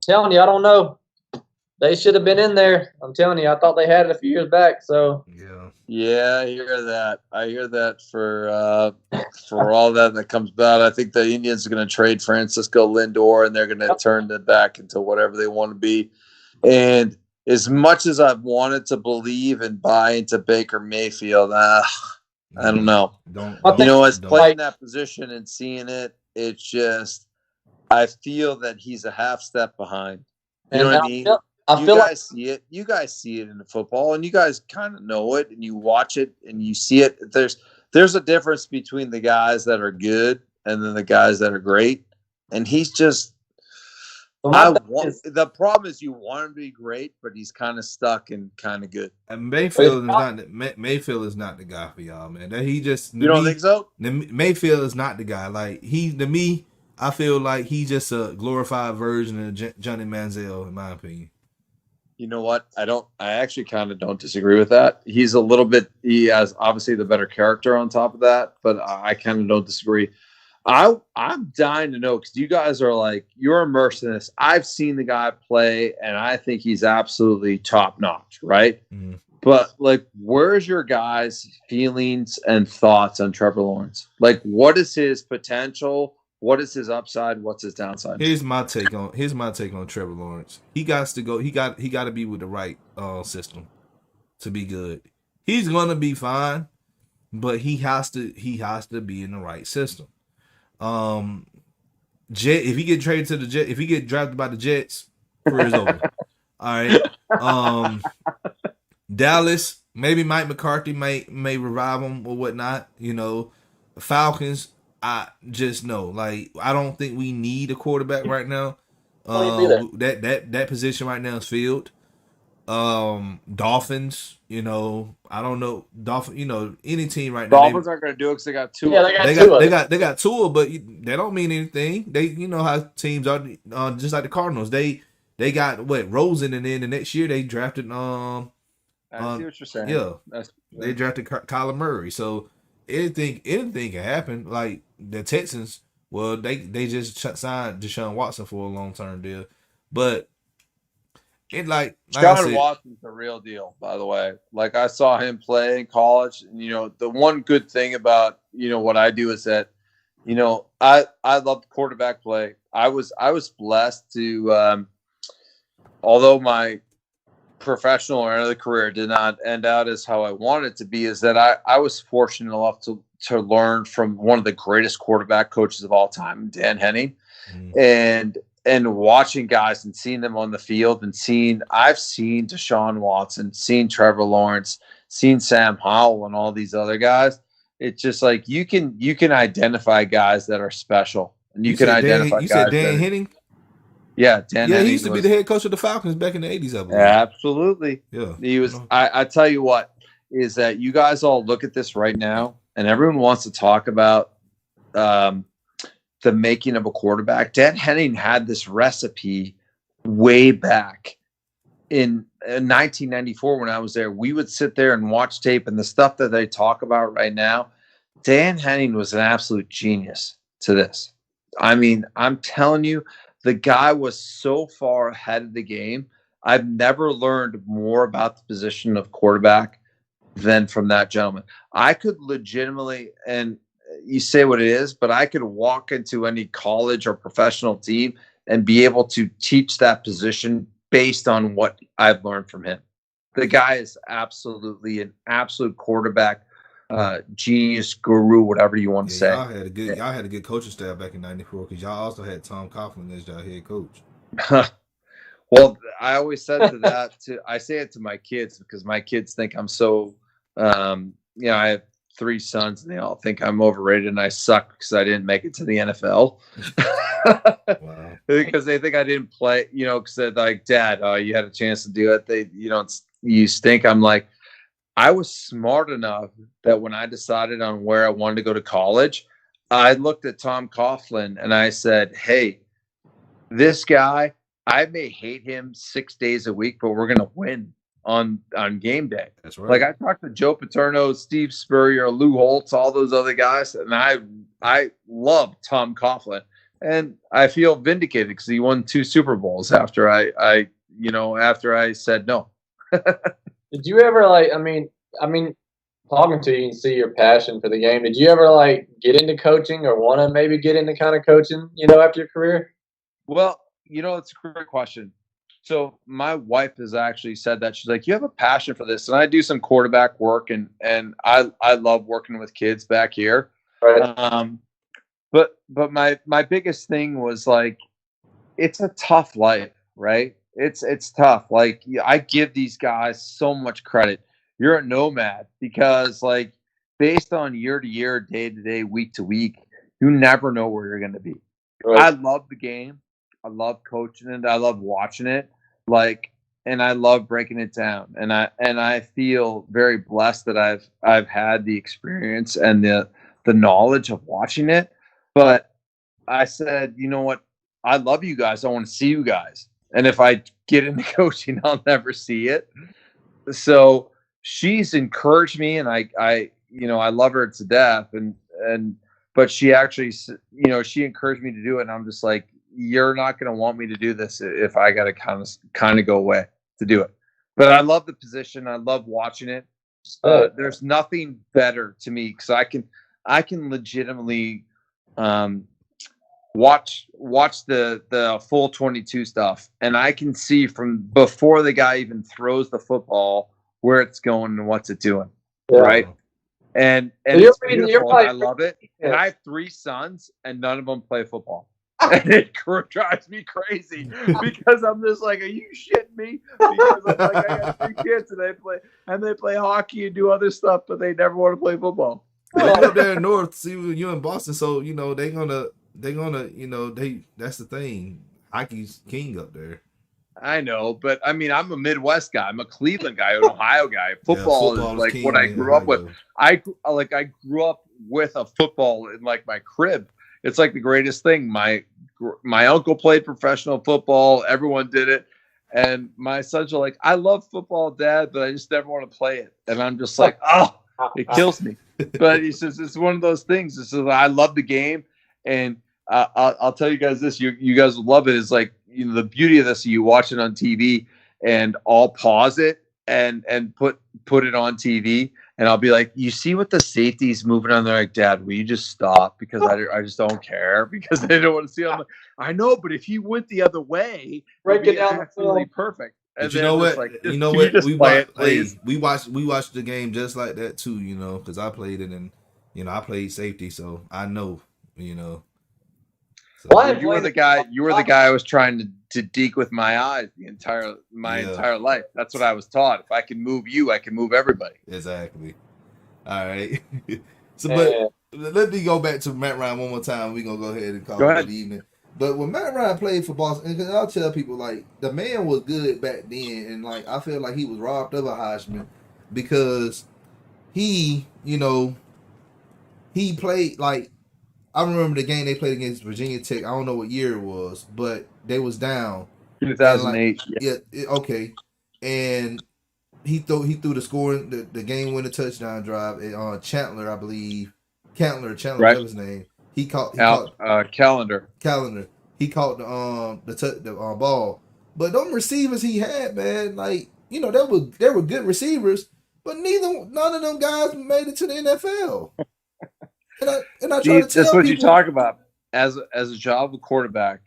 telling you, I don't know. They should have been in there. I'm telling you, I thought they had it a few years back. So yeah, I hear that. I hear that for all that comes about. I think the Indians are going to trade Francisco Lindor, and they're going to turn it back into whatever they want to be. And as much as I've wanted to believe and buy into Baker Mayfield, I don't know. As playing that position and seeing it, it's just I feel that he's a half step behind. You know what I mean? See it. You guys see it in the football, and you guys kind of know it, and you watch it, and you see it. There's a difference between the guys that are good and then the guys that are great, and he's just. The problem is you want him to be great, but he's kind of stuck and kind of good. And Mayfield is not the guy for y'all, man. You don't think so? Mayfield is not the guy. Like to me, I feel like he's just a glorified version of Johnny Manziel, in my opinion. You know what? I actually kind of don't disagree with that. He has obviously the better character on top of that, but I kind of don't disagree. I'm dying to know, because you guys are like, you're immersed in this. I've seen the guy play, and I think he's absolutely top notch, right? Mm-hmm. But like, where's your guys' feelings and thoughts on Trevor Lawrence? Like, what is his potential? What is his upside? What's his downside? Here's my take on Trevor Lawrence. He got to go. He got to be with the right system to be good. He's gonna be fine, but he has to be in the right system. If he get traded to the Jets, if he get drafted by the Jets, career's over. All right. Dallas, maybe Mike McCarthy may revive him or whatnot. Falcons. I just know, like, I don't think we need a quarterback right now. That position right now is filled. Dolphins, I don't know. Any team right now. Dolphins aren't going to do it because they got Tua. Yeah, they got Tua, but they don't mean anything. They, how teams are, just like the Cardinals. They got Rosen, and then the next year they drafted. I see what you're saying. Yeah, they drafted Kyler Murray. So anything can happen. Like the Texans, they just signed Deshaun Watson for a long-term deal, but Deshaun Watson's the real deal, by the way. Like, I saw him play in college, and the one good thing about what I do is that I love quarterback play. I was blessed to although my professional or other career did not end out as how I wanted it to be, is that I was fortunate enough to learn from one of the greatest quarterback coaches of all time, Dan Henning, and watching guys and seeing them on the field and I've seen Deshaun Watson, seen Trevor Lawrence, seen Sam Howell and all these other guys. It's just like you can identify guys that are special, and you can identify. You said Dan Henning? Yeah, Dan. Yeah, he used to be the head coach of the Falcons back in the 80s, I believe. Absolutely. Yeah, he was. I tell you what is that you guys all look at this right now, and everyone wants to talk about the making of a quarterback. Dan Henning had this recipe way back in 1994 when I was there. We would sit there and watch tape, and the stuff that they talk about right now, Dan Henning was an absolute genius to this. I mean, I'm telling you, the guy was so far ahead of the game. I've never learned more about the position of quarterback than from that gentleman. I could legitimately, and you say what it is, but I could walk into any college or professional team and be able to teach that position based on what I've learned from him. The guy is absolutely an absolute quarterback genius, guru, whatever you want to say. Y'all had a good coaching staff back in '94 because y'all also had Tom Coughlin as y'all head coach. Well, I always said to that. I say it to my kids because my kids think I'm so. I have 3 sons and they all think I'm overrated and I suck because I didn't make it to the NFL. Wow. Because they think I didn't play, because they're like, Dad, you had a chance to do it. You stink. I'm like, I was smart enough that when I decided on where I wanted to go to college, I looked at Tom Coughlin and I said, hey, this guy, I may hate him 6 days a week, but we're going to win on game day. That's right. Like I talked to Joe Paterno, Steve Spurrier, Lou Holtz, all those other guys, and I love Tom Coughlin, and I feel vindicated because he won 2 Super Bowls after I said no. Did you ever I mean, talking to you and see your passion for the game. Did you ever get into coaching or want to maybe get into kind of coaching, after your career? Well, it's a great question. So my wife has actually said that. She's like, you have a passion for this. And I do some quarterback work and I love working with kids back here. Right. But my biggest thing was it's a tough life, right? It's tough. I give these guys so much credit. You're a nomad because based on year to year, day to day, week to week, you never know where you're going to be. Right. I love the game. I love coaching it. I love watching it. And I love breaking it down. And I feel very blessed that I've had the experience and the knowledge of watching it. But I said, you know what? I love you guys. I want to see you guys. And if I get into coaching, I'll never see it. So she's encouraged me, and I love her to death. But she actually, she encouraged me to do it. And I'm just like, you're not going to want me to do this if I got to kind of go away to do it. But I love the position. I love watching it. There's nothing better to me because I can legitimately watch the full 22 stuff, and I can see from before the guy even throws the football where it's going and what's it doing, right? And it's beautiful. I love it. Yeah. And I have 3 sons, and none of them play football. And it drives me crazy because I'm just like, are you shitting me? Because I'm like, I got 3 kids and they play hockey and do other stuff, but they never want to play football. They up there in North, see you in Boston, so they're gonna that's the thing. Hockey's king up there. I know, but I mean, I'm a Midwest guy. I'm a Cleveland guy, an Ohio guy. Football is what I grew up with. I grew up with a football in my crib. It's the greatest thing. My uncle played professional football. Everyone did it. And my sons are like, I love football, Dad, but I just never want to play it. And I'm just like, oh, it kills me. But he says, it's one of those things. He says, I love the game. And I'll tell you guys this. You guys will love it. It's the beauty of this. You watch it on TV and I'll pause it and put it on TV. And I'll be like, you see what the safety's moving on? They're like, Dad, will you just stop? Because I just don't care because they don't want to see it. I'm like, I know, but if he went the other way, break it down, absolutely perfect. And but you know what? We watched the game just like that too, because I played it, and I played safety, so I know, So, Well, You were the guy. You were the guy I was trying to deke with my eyes my Yeah. entire life. That's what I was taught. If I can move you, I can move everybody. Exactly. All right. So, Yeah. but let me go back to Matt Ryan one more time. We're gonna go ahead and Go call it ahead. an evening. But when Matt Ryan played for Boston, and I'll tell people like the man was good back then, and like I feel like he was robbed of a Heisman because he, he played like I remember the game they played against Virginia Tech. I don't know what year it was, but they was down and like 2008. okay, and he threw the scoring the game winning touchdown drive on Chandler, I believe. Chandler, Right. whatever his name. He caught Calendar. Calendar. He caught the ball. But them receivers he had, man, like they were good receivers, but none of them guys made it to the NFL. And I try See, to that's tell what you people, talk about as a job of quarterback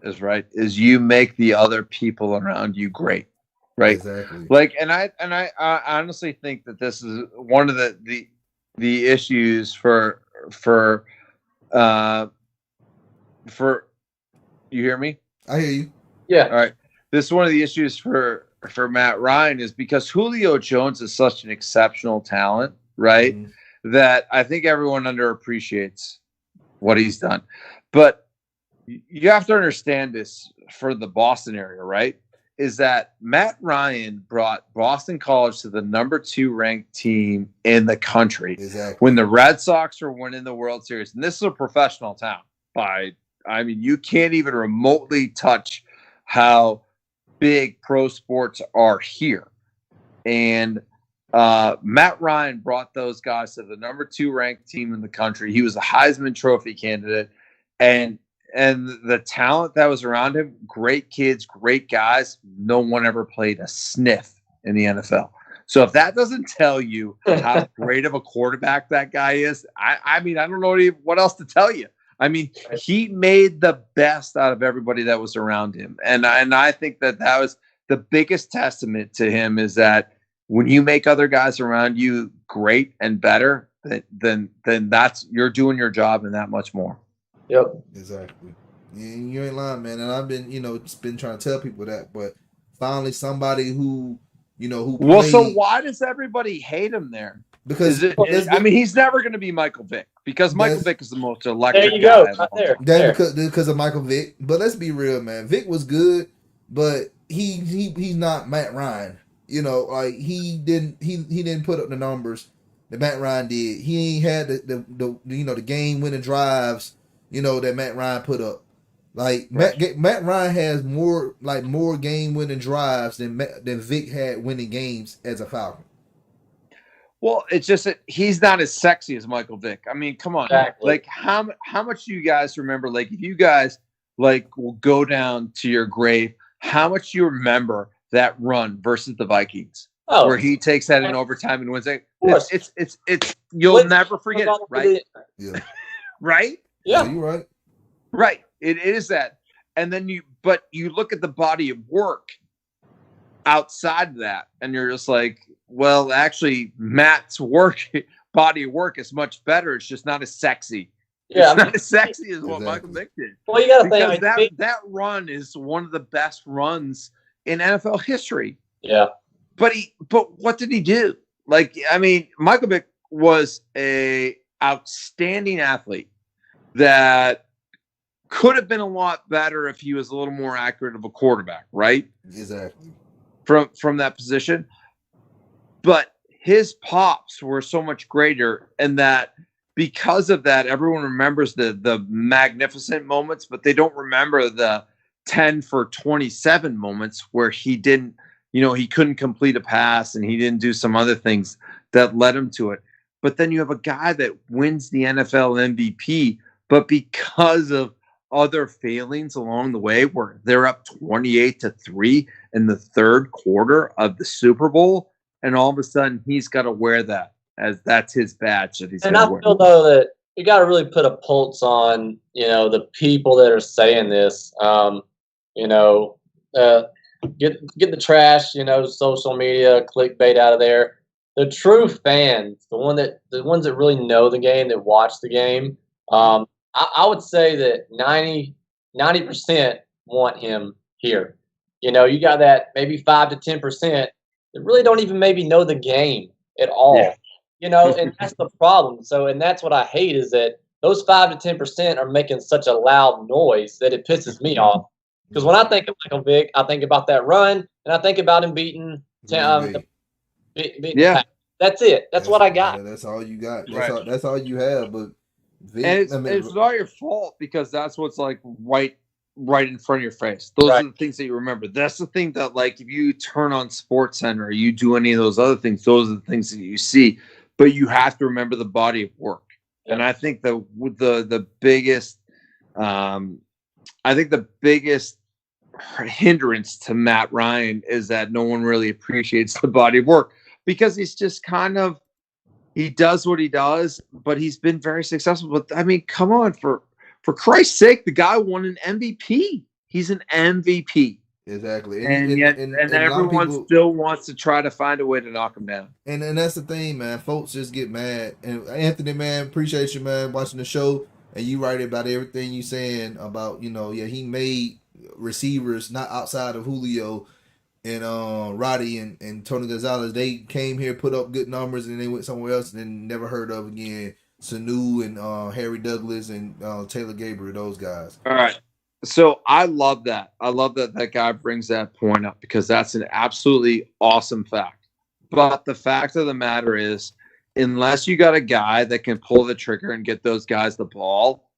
is you make the other people around you great, right? Exactly. Like, and I honestly think that this is one of the issues for you hear me? I hear you. Yeah. All right. This is one of the issues for Matt Ryan is because Julio Jones is such an exceptional talent, right? Mm-hmm. That I think everyone underappreciates what he's done. But you have to understand this for the Boston area, right? Is that Matt Ryan brought Boston College to the number 2 ranked team in the country. Exactly. When the Red Sox were winning the World Series. And this is a professional town. You can't even remotely touch how big pro sports are here. And Matt Ryan brought those guys to the number 2 ranked team in the country. He was a Heisman Trophy candidate. And the talent that was around him, great kids, great guys, no one ever played a sniff in the NFL. So if that doesn't tell you how great of a quarterback that guy is, I don't know what else to tell you. I mean, he made the best out of everybody that was around him. And I think that was the biggest testament to him is that when you make other guys around you great and better, then that's you're doing your job and that much more. Yep. Exactly. You ain't lying, man. And I've been, just been trying to tell people that, but finally somebody who who Well, played, so why does everybody hate him there? Because he's never going to be Michael Vick because Michael Vick is the most electric. There you go. Right there. That's because of Michael Vick. But let's be real, man. Vick was good, but he's not Matt Ryan. Like he didn't put up the numbers that Matt Ryan did. He ain't had the game winning drives that Matt Ryan put up. Like right. Matt Ryan has more game winning drives than Vick had winning games as a Falcon. Well, it's just that he's not as sexy as Michael Vick. I mean, come on. Exactly. Like how much do you guys remember? Like if you guys will go down to your grave, how much do you remember that run versus the Vikings? Oh, where he takes that in overtime and wins it. It's you'll never forget it, right? Yeah. Right? Yeah, you're right. Right. It is that. And then you look at the body of work outside of that, and you're just like, well, actually, Matt's body of work is much better. It's just not as sexy. Yeah, it's not as sexy as what Michael Vick did. Well, you got to think that run is one of the best runs in NFL history. Yeah. But what did he do? Michael Vick was a outstanding athlete that could have been a lot better if he was a little more accurate of a quarterback, right? Exactly. From that position. But his pops were so much greater, and that because of that, everyone remembers the magnificent moments, but they don't remember the 10 for 27 moments where he didn't, he couldn't complete a pass and he didn't do some other things that led him to it. But then you have a guy that wins the NFL MVP, but because of other failings along the way where they're up 28-3 in the third quarter of the Super Bowl, and all of a sudden he's got to wear that as that's his badge that he's. And I feel though that you got to really put a pulse on the people that are saying this. Get the trash, social media clickbait out of there. the true fans, the ones that really know the game, that watch the game, I would say that 90% want him here. You got that maybe 5 to 10% that really don't even maybe know the game at Yeah. all. And that's the problem. So, and that's what I hate is that those 5 to 10% are making such a loud noise that it pisses me off. Because when I think of Michael Vick, I think about that run, and I think about him beating the Yeah. That's it. That's what I got. That's all you got. Right. That's all you have. But And it's not your fault because that's what's like right in front of your face. Those are the things that you remember. That's the thing that, like, if you turn on Sports Center or you do any of those other things, those are the things that you see. But you have to remember the body of work. Yeah. And I think the biggest hindrance to Matt Ryan is that no one really appreciates the body of work, because he's just kind of, he does what he does, but he's been very successful. But I mean, come on, for Christ's sake, the guy won an MVP. He's an MVP. Exactly. And everyone still wants to try to find a way to knock him down. And that's the thing, man. Folks just get mad. And Anthony, man, appreciate you, man, watching the show. And you right about everything you saying about, he made receivers not outside of Julio and Roddy and Tony Gonzalez. They came here, put up good numbers, and they went somewhere else and then never heard of again. Sanu and Harry Douglas and Taylor Gabriel, those guys. All right. So I love that. I love that guy brings that point up, because that's an absolutely awesome fact. But the fact of the matter is, unless you got a guy that can pull the trigger and get those guys the ball,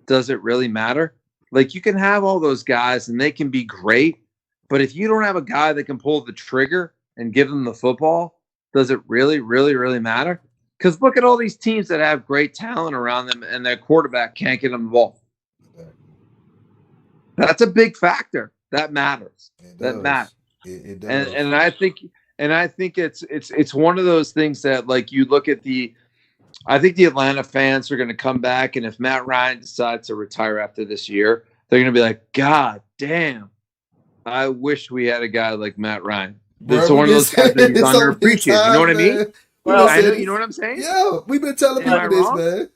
does it really matter? Like, you can have all those guys and they can be great, but if you don't have a guy that can pull the trigger and give them the football, does it really, really, really matter? Because look at all these teams that have great talent around them and their quarterback can't get them the ball. That's a big factor. That matters. That matters. It does. And I think it's one of those things that, like, you look at I think the Atlanta fans are going to come back, and if Matt Ryan decides to retire after this year, they're going to be like, God damn, I wish we had a guy like Matt Ryan. It's one of those guys that he's underappreciated. You know what I mean? Well, you know what I'm saying? Yeah, we've been telling people this, man.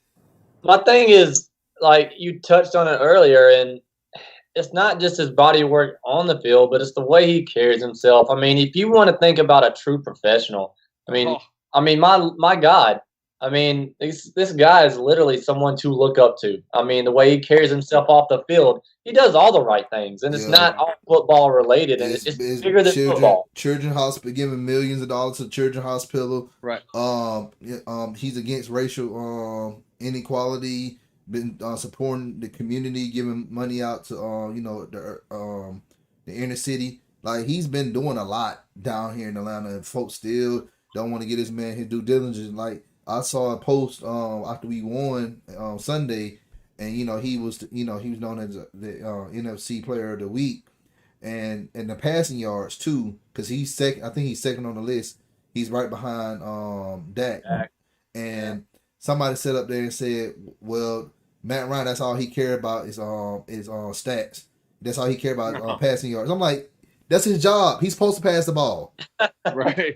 My thing is, like, you touched on it earlier, and it's not just his body work on the field, but it's the way he carries himself. I mean, if you want to think about a true professional, my God, I mean, this guy is literally someone to look up to. I mean, the way he carries himself off the field, he does all the right things, and it's not all football related, and it's bigger than football. Children's Hospital, giving millions of dollars to Children's Hospital. Right. He's against racial inequality. Been supporting the community, giving money out to the inner city. Like, he's been doing a lot down here in Atlanta, and folks still don't want to get this man his due diligence. Like, I saw a post after we won Sunday, and he was known as the NFC Player of the Week, and the passing yards too, because he's second. I think he's second on the list. He's right behind Dak. And somebody sat up there and said, well, Matt Ryan, that's all he cared about is stats. That's all he cared about, passing yards. I'm like, that's his job. He's supposed to pass the ball. Right.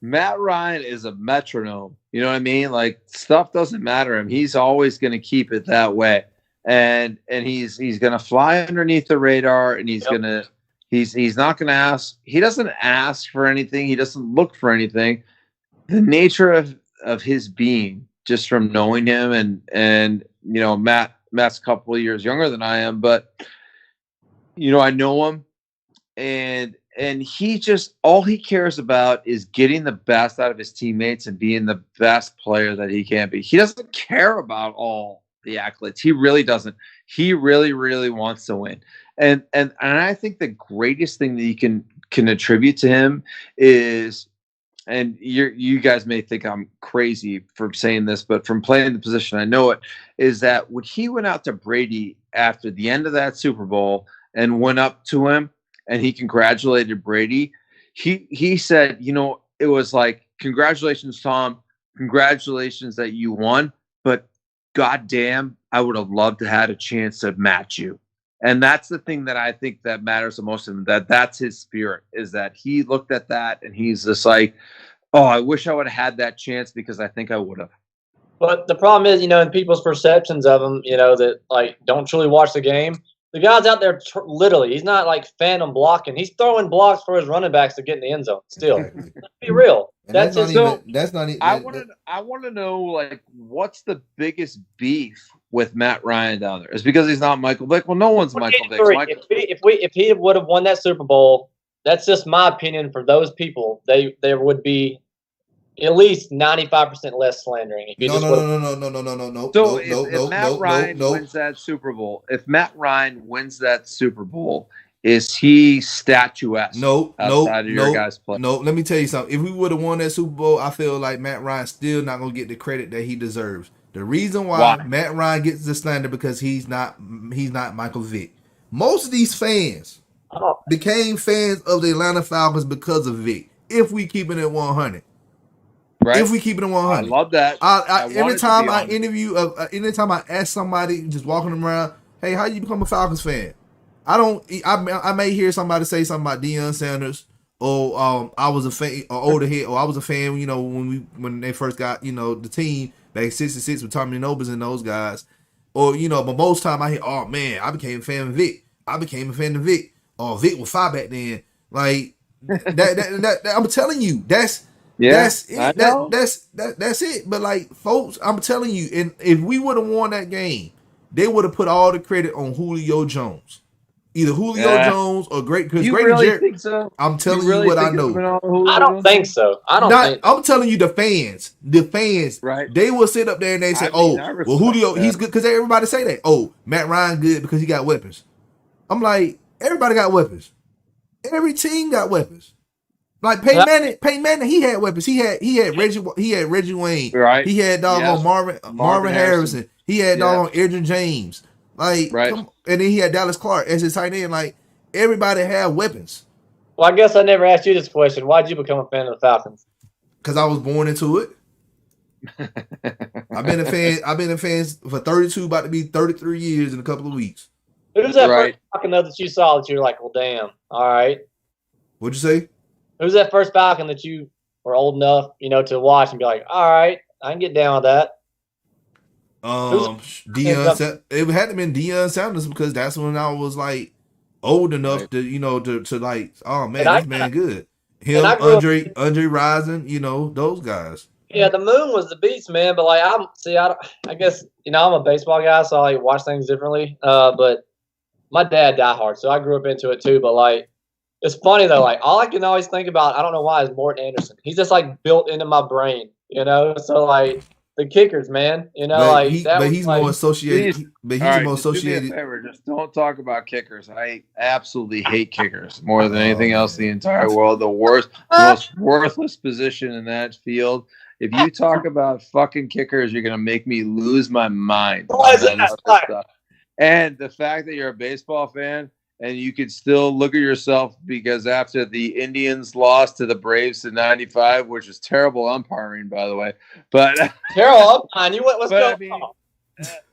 Matt Ryan is a metronome. You know what I mean? Like, stuff doesn't matter to him. He's always going to keep it that way. And he's going to fly underneath the radar, and he's not going to ask. He doesn't ask for anything. He doesn't look for anything. The nature of his being, just from knowing him, and Matt's a couple of years younger than I am, but I know him, and he just, all he cares about is getting the best out of his teammates and being the best player that he can be. He doesn't care about all the accolades. He really doesn't. He really, really wants to win. And I think the greatest thing that you can attribute to him is, and you guys may think I'm crazy for saying this, but from playing the position, I know it, is that when he went out to Brady after the end of that Super Bowl and went up to him and he congratulated Brady, he said, it was like, congratulations, Tom. Congratulations that you won, but goddamn, I would have loved to had a chance to match you. And that's the thing that I think that matters the most to him, that's his spirit, is that he looked at that and he's just like, Oh, I wish I would have had that chance because I think I would have. But the problem is, in people's perceptions of him, that like don't truly watch the game. The guy's out there literally. He's not like phantom blocking. He's throwing blocks for his running backs to get in the end zone. Still, Exactly. let's be real. And that's not just even. That's not even. I want to know like what's the biggest beef with Matt Ryan down there? Is because he's not Michael Vick? Well, no one's Michael Vick. If he would have won that Super Bowl, that's just my opinion. For those people, there would be at least 95% less slandering. If you No. So if Matt Ryan wins that Super Bowl, is he statuesque? Outside of your guys' play? No, let me tell you something. If we would have won that Super Bowl, I feel like Matt Ryan's still not gonna get the credit that he deserves. The reason why Matt Ryan gets the slander because he's not Michael Vick. Most of these fans became fans of the Atlanta Falcons because of Vick. If we keep it at 100. Right. If we keep it at 100. I love that. Anytime I interview, anytime I ask somebody just walking around, hey, how you become a Falcons fan? I may hear somebody say something about Deion Sanders, or I was a fan, or older head, or I was a fan, when they first got, the team back in '66 with Tommy Nobis and those guys, or but most time I hear, oh man, I became a fan of Vic. Oh, Vic was fire back then. Like that I'm telling you, that's it. That's it. But like, folks, I'm telling you, and if we would have won that game, they would have put all the credit on Julio Jones. Either Julio Jones or because you Grady really Jarrett. Think so? I'm telling you what I know. I don't think so. I'm telling you the fans, right? They will sit up there and they say, well, Julio, he's good because everybody say that. Oh, Matt Ryan good because he got weapons. I'm like, everybody got weapons. Every team got weapons. Like Peyton Manning, he had weapons. He had Reggie Wayne. Right. He had doggone Marvin Harrison. He had doggone Adrian James. Like, and then he had Dallas Clark as his tight end. Like, everybody had weapons. Well, I guess I never asked you this question. Why'd you become a fan of the Falcons? Because I was born into it. I've been a fan for 32, about to be 33 years in a couple of weeks. Who's that first Falcon though that you saw that you're like, well, damn, all right? What'd you say? Who's that first Falcon that you were old enough, to watch and be like, all right, I can get down with that? Deion. It had to have been Deion Sanders because that's when I was like old enough to to like, oh man, this man good. Him, Andre Rison, those guys. Yeah, the Moon was the beast, man. But like, I guess I'm a baseball guy, so I watch things differently. But my dad died hard, so I grew up into it too. But like, it's funny though. Like, all I can always think about, I don't know why, is Morton Anderson. He's just like built into my brain, So like. The kickers, man. He's more associated. More associated. Do me a favor, just don't talk about kickers. I absolutely hate kickers more than anything else in the entire world. The most worthless position in that field. If you talk about fucking kickers, you're gonna make me lose my mind. And the fact that you're a baseball fan and you could still look at yourself because after the Indians lost to the Braves in '95, which is terrible umpiring, by the way. But terrible umpiring. What's going on?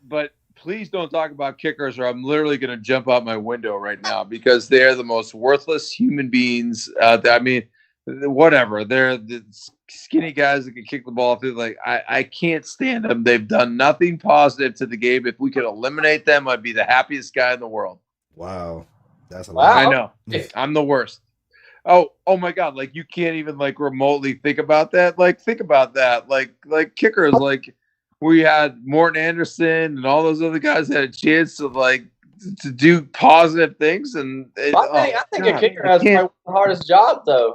But please don't talk about kickers, or I'm literally going to jump out my window right now because they're the most worthless human beings out there. I mean, whatever. They're the skinny guys that can kick the ball. Like I can't stand them. They've done nothing positive to the game. If we could eliminate them, I'd be the happiest guy in the world. Wow. That's a lot. I know. I'm the worst. Oh my God. Like, you can't even like remotely think about that. Like, think about that. Like kickers, like we had Morton Anderson and all those other guys had a chance to do positive things. And I think a kicker has the hardest job though.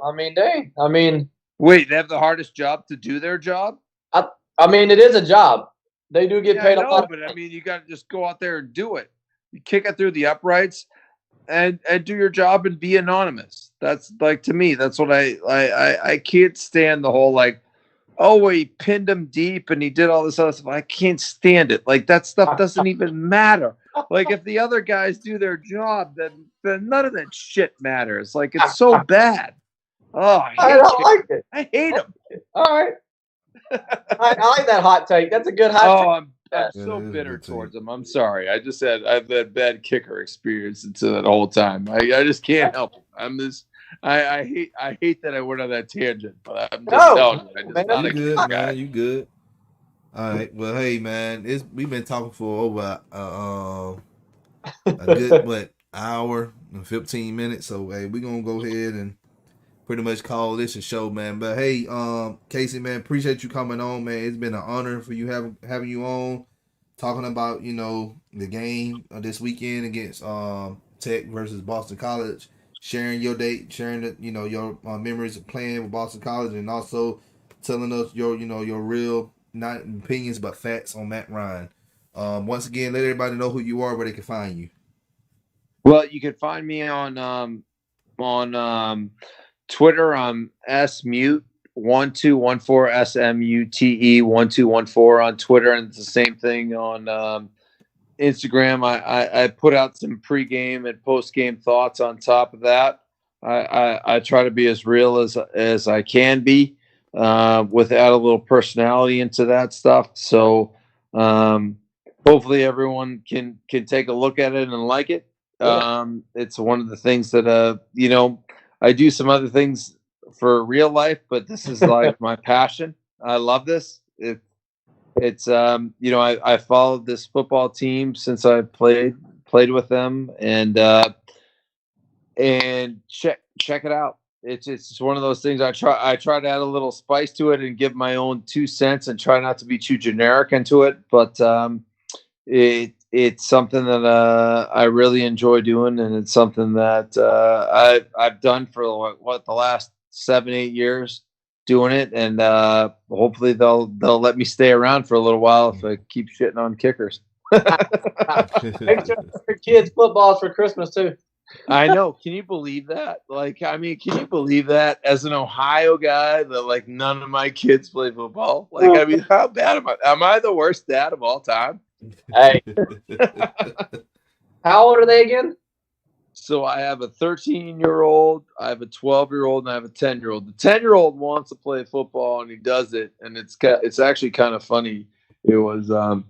Wait, they have the hardest job to do their job? It is a job. They do get paid a lot. But you got to just go out there and do it. You kick it through the uprights. And do your job and be anonymous. That's like, to me, that's what I can't stand the whole like, oh, he pinned him deep and he did all this other stuff. I can't stand it. Like, that stuff doesn't even matter. Like, if the other guys do their job, then none of that shit matters. Like, it's so bad. Oh, I don't like it. I hate him. All right. I like that hot take. That's a good hot take. I'm so bitter towards him. I'm sorry. I've had bad kicker experience into that whole time. I just can't help it. I hate that I went on that tangent, but I'm just No, telling you, I'm man. just not You a good, kicker man? guy. You good? All right. Well, hey, man, we've been talking for over a good hour and 15 minutes. So hey, we gonna go ahead and pretty much call this a show, man. But hey, Casey, man, appreciate you coming on, man. It's been an honor for you having you on, talking about the game this weekend against Tech versus Boston College, sharing your date, sharing your memories of playing with Boston College, and also telling us your real not opinions but facts on Matt Ryan. Once again, let everybody know who you are, where they can find you. Well, you can find me on Twitter. I'm smute1214 smute1214 on Twitter, and it's the same thing on Instagram. I put out some pregame and postgame thoughts on top of that. I try to be as real as I can be, without a little personality into that stuff. So hopefully everyone can take a look at it and like it. It's one of the things that I do some other things for real life, but this is like my passion. I love this. It's I followed this football team since I played with them, and check it out. It's just one of those things. I try to add a little spice to it and give my own 2 cents and try not to be too generic into it, but it's something that I really enjoy doing, and it's something that I've done for the last 7-8 years doing it, and hopefully they'll let me stay around for a little while if I keep shitting on kickers. Make sure your kids footballs for Christmas too. I know. Can you believe that? Can you believe that as an Ohio guy that like none of my kids play football? How bad am I? Am I the worst dad of all time? Hey, how old are they again? So I have a 13-year-old, I have a 12-year-old, and I have a 10-year-old. The 10-year-old wants to play football, and he does it, and it's actually kind of funny. It was I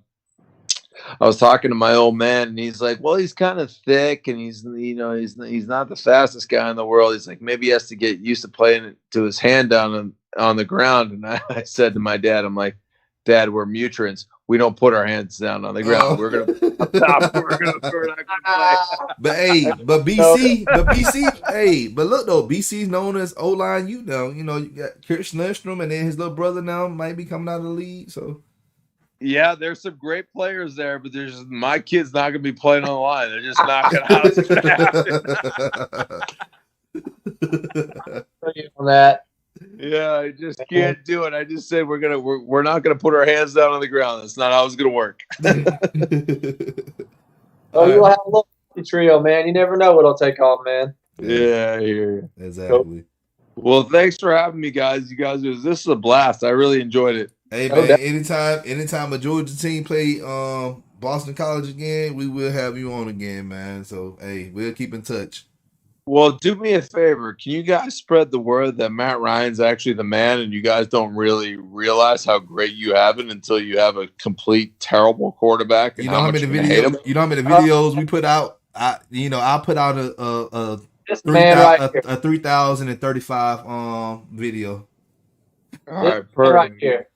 was talking to my old man, and he's like, "Well, he's kind of thick, and he's not the fastest guy in the world." He's like, "Maybe he has to get used to playing it to his hand down on the ground." And I said to my dad, "I'm like, Dad, we're Mutrans. We don't put our hands down on the ground. We're gonna stop. We're not gonna play." But hey, but BC, hey, but look though, BC's known as O-line. You got Kurt Lindstrom, and then his little brother now might be coming out of the league. So yeah, there's some great players there, but my kid's not gonna be playing on the line. They're just not gonna on that. Yeah, I just can't do it. I just said we're not gonna put our hands down on the ground. That's not how it's gonna work. Oh, you'll have a little trio, man. You never know what'll take off, man. Yeah, I hear you. Exactly. Well, thanks for having me, guys. This is a blast. I really enjoyed it. Hey man, anytime a Georgia team play Boston College again, we will have you on again, man. So hey, we'll keep in touch. Well, do me a favor. Can you guys spread the word that Matt Ryan's actually the man, and you guys don't really realize how great you have it until you have a complete terrible quarterback? And You know how many videos? You know how many videos we put out? I put out a 3,035 video. All right, perfect. Right here.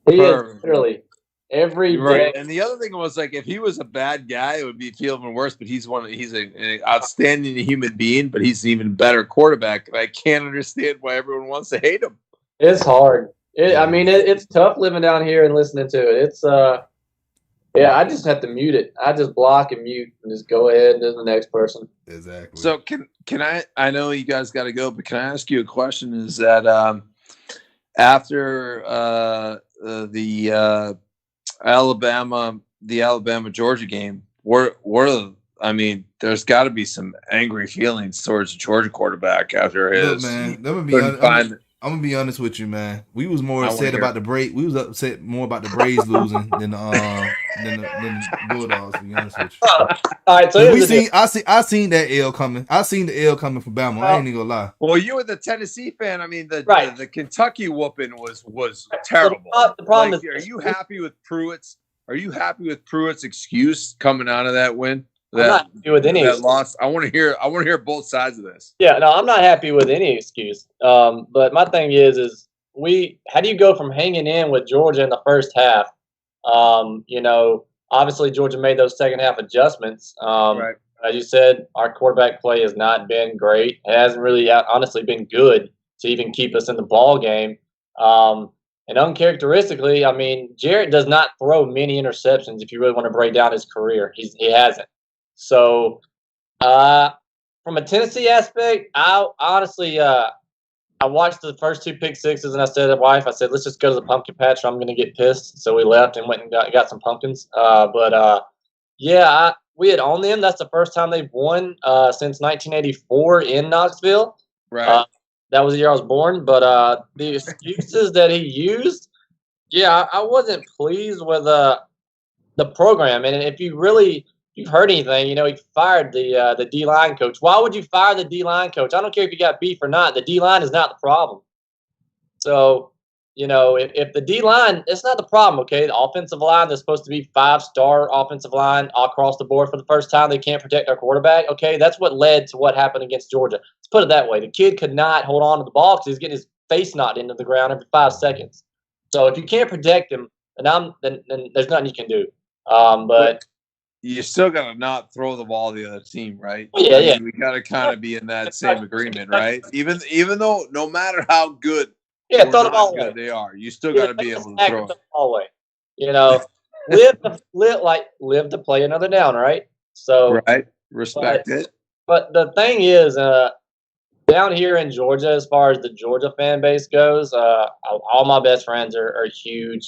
He is literally every day. And the other thing was if he was a bad guy, it would feel even worse. But he's an outstanding human being, but he's an even better quarterback. And I can't understand why everyone wants to hate him. It's hard. It's tough living down here and listening to it. It's I just have to mute it. I just block and mute and just go ahead and do the next person. Exactly. So can I know you guys got to go, but can I ask you a question? Is that after the Alabama Georgia game, there's got to be some angry feelings towards the Georgia quarterback after his. Look, man, I'm gonna be honest with you, man. We was more upset about the Braves. We was upset more about the Braves losing than the Bulldogs. To be honest with you. All right, so I seen that L coming. I seen the L coming from Bama. I ain't even gonna lie. Well, you were the Tennessee fan. I mean, the Kentucky whooping was terrible. The problem is, are you happy with Pruitt's? Are you happy with Pruitt's excuse coming out of that win? I'm not happy with any that loss. I want to hear both sides of this. Yeah, no, I'm not happy with any excuse. But my thing is how do you go from hanging in with Georgia in the first half? Obviously Georgia made those second half adjustments. Right. As you said, our quarterback play has not been great. It hasn't really, honestly, been good to even keep us in the ball game. And uncharacteristically, I mean, Jarrett does not throw many interceptions. If you really want to break down his career, he hasn't. So, from a Tennessee aspect, I honestly, I watched the first two pick sixes, and I said to the wife, I said, let's just go to the pumpkin patch or I'm going to get pissed. So we left and went and got some pumpkins. We had owned them. That's the first time they've won since 1984 in Knoxville. Right. That was the year I was born. But the excuses that he used, I wasn't pleased with the program. And if you've heard anything, he fired the D-line coach. Why would you fire the D-line coach? I don't care if you got beef or not. The D-line is not the problem. So, if the D-line, it's not the problem, okay? The offensive line, they're supposed to be 5-star offensive line all across the board for the first time. They can't protect our quarterback, okay? That's what led to what happened against Georgia. Let's put it that way. The kid could not hold on to the ball because he's getting his face knocked into the ground every 5 seconds. So if you can't protect him, then there's nothing you can do. But you still got to not throw the ball to the other team, right? Yeah. We got to kind of be in that same agreement, right? Even though no matter how good, throw the ball away. They are. You still got to be able to throw it. Away. Live to play another down, right? So right, respect it. But the thing is, down here in Georgia, as far as the Georgia fan base goes, all my best friends are huge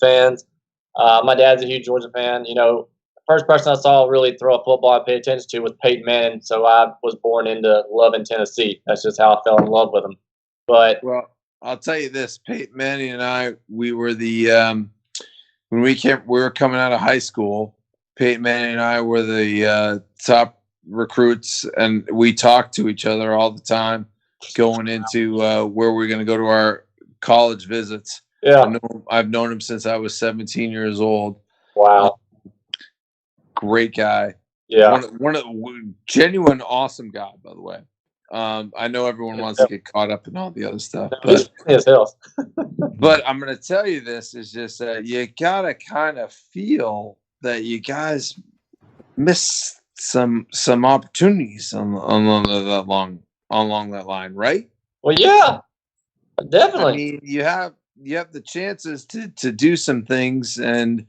fans. My dad's a huge Georgia fan. The first person I saw really throw a football I paid attention to was Peyton Manning, so I was born into loving Tennessee. That's just how I fell in love with him. But I'll tell you this: Peyton Manning and I, we were the when we were coming out of high school. Peyton Manning and I were the top recruits, and we talked to each other all the time, going into where we're going to go to our college visits. Yeah, I've known him since I was 17 years old. Wow, great guy. Yeah, one of genuine awesome guy, by the way. I know everyone wants to get caught up in all the other stuff, but but I'm going to tell you this is just you got to kind of feel that you guys miss some opportunities along that line, right? Well, yeah, definitely. I mean, you have the chances to do some things, and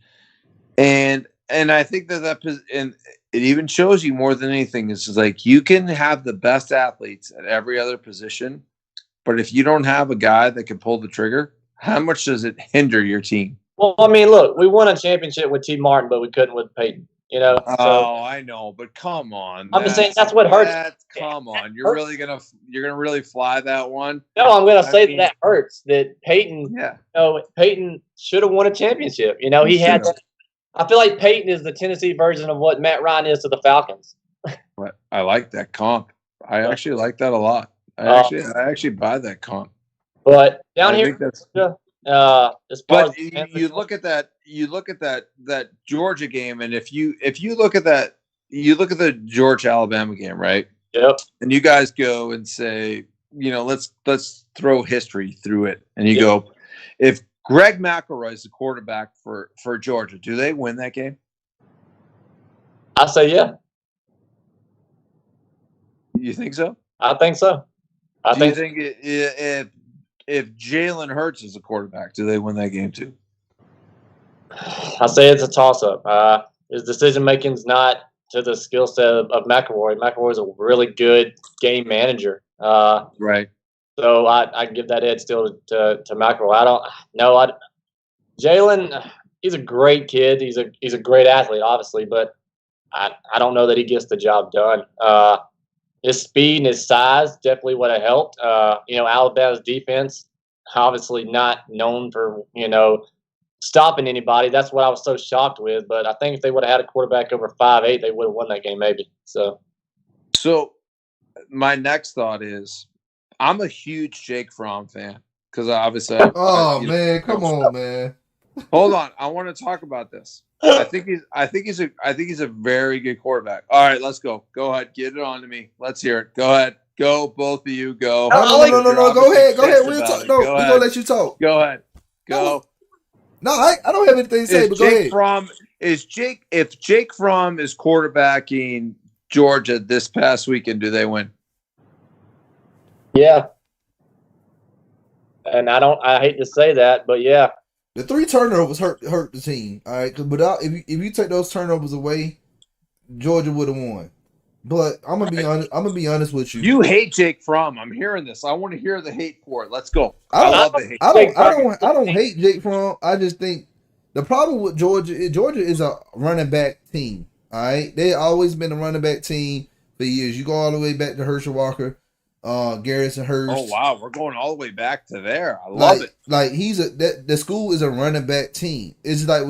I think that and it even shows you more than anything. It's like you can have the best athletes at every other position, but if you don't have a guy that can pull the trigger, how much does it hinder your team? Well, I mean, look, we won a championship with T. Martin, but we couldn't with Peyton. I know, but come on. I'm just saying that's what hurts. Come on, you're gonna really fly that one. No, I'm gonna say that hurts. That Peyton, Peyton should have won a championship. He had. I feel like Peyton is the Tennessee version of what Matt Ryan is to the Falcons. I like that comp. I actually like that a lot. I actually buy that comp. But down here, you look at that Georgia game, and if you look at that, you look at the Georgia Alabama game, right? Yep. And you guys go and say, let's throw history through it, and you go, if Greg McElroy is the quarterback for Georgia, do they win that game? I say yeah. You think so? I think so. Do you think if Jalen Hurts is a quarterback, do they win that game too? I say it's a toss-up. His decision-making is not to the skill set of McElroy. McElroy is a really good game manager. Right. So I give that edge still to McElroy. I don't know. Jalen, he's a great kid. He's a great athlete, obviously, but I don't know that he gets the job done. His speed and his size definitely would have helped. Alabama's defense, obviously not known for stopping anybody. That's what I was so shocked with. But I think if they would have had a quarterback over 5'8", they would have won that game maybe. So my next thought is, I'm a huge Jake Fromm fan because obviously. Man, come on, man. Hold on, I want to talk about this. I think he's a very good quarterback. All right, let's go. Go ahead, get it on to me. Let's hear it. Go ahead, go, both of you, go. No. Go ahead. We'll talk. No, Go we're ahead. gonna let you talk. Go ahead. Go. No, I don't have anything to say. But go ahead. If Jake Fromm is quarterbacking Georgia this past weekend, do they win? Yeah. And I hate to say that, but yeah. The 3 turnovers hurt the team. All right, because if you take those turnovers away, Georgia would have won. But I'm gonna be honest with you. You hate Jake Fromm. I'm hearing this. I want to hear the hate for it. Let's go. I love the hate. I don't hate Jake Fromm. I just think the problem with Georgia is a running back team. All right, they always been a running back team for years. You go all the way back to Herschel Walker, Garrison Hurst. Oh wow, we're going all the way back to there. I love it. Like the school is a running back team. It's like